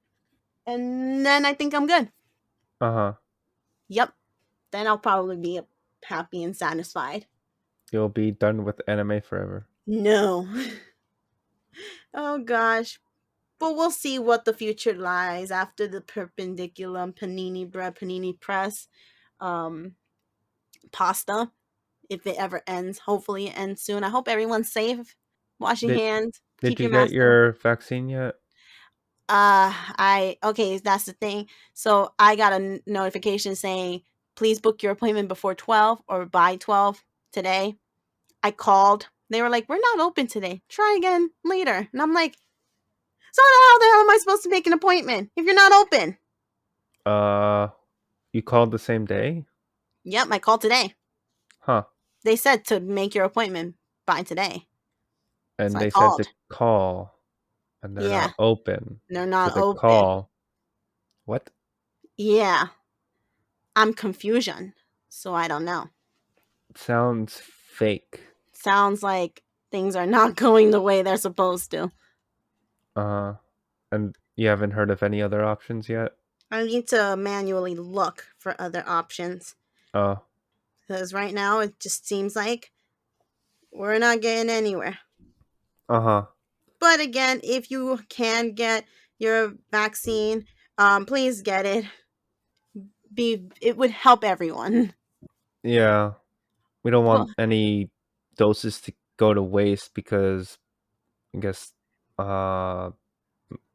and then I think I'm good. Uh huh. Yep, then I'll probably be happy and satisfied. You'll be done with anime forever. No. Oh gosh. But we'll see what the future lies after the perpendiculum panini bread panini press um pasta, if it ever ends. Hopefully it ends soon. I hope everyone's safe. Wash your Did hands. Did Keep you your get mask on. your vaccine yet? I okay, that's the thing. So I got a notification saying please book your appointment before 12 or by 12 today. I called. They were like, we're not open today. Try again later. And I'm like, so how the hell am I supposed to make an appointment if you're not open? Uh, you called the same day? Yep, I called today. Huh. They said to make your appointment by today. So And I they said to called. call, and they're Yeah, not open. they're So not they open. call. What? Yeah, I'm confusion. So I don't know. Sounds fake. Sounds like things are not going the way they're supposed to. Uh, and you haven't heard of any other options yet? I need to manually look for other options Uh, because right now it just seems like we're not getting anywhere. uh-huh. But again, if you can get your vaccine, please get it. It would help everyone. Yeah. We don't Well, want any doses to go to waste because I guess uh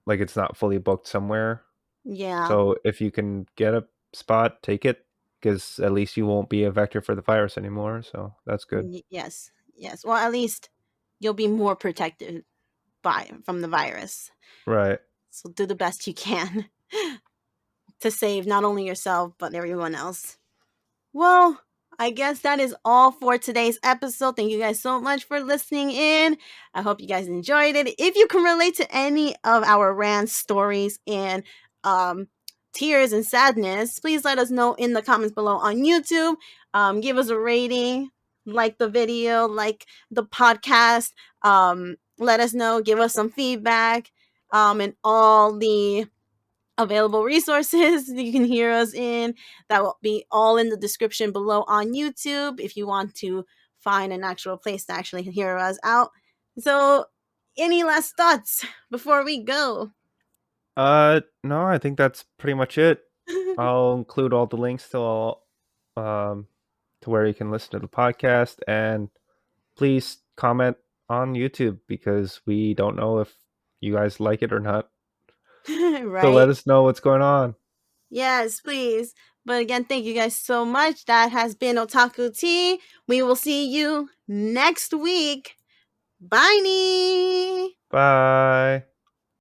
like it's not fully booked somewhere. yeah. So if you can get a spot, take it because at least you won't be a vector for the virus anymore. So that's good. Yes, yes. Well, at least you'll be more protected from the virus. Right. So do the best you can to save not only yourself but everyone else. Well, I guess that is all for today's episode. Thank you guys so much for listening in. I hope you guys enjoyed it. If you can relate to any of our rants, stories, and um, tears and sadness, please let us know in the comments below on YouTube. Give us a rating. like the video, like the podcast. Let us know, give us some feedback, and all the available resources you can hear us in. That will be all in the description below on YouTube if you want to find an actual place to actually hear us out. So, any last thoughts before we go? No, I think that's pretty much it. I'll include all the links to all um to where you can listen to the podcast, and please comment on YouTube because we don't know if you guys like it or not. So let Right? us know what's going on. Yes, please. But again, thank you guys so much. That has been Otaku Tea. We will see you next week. Bye. Bye.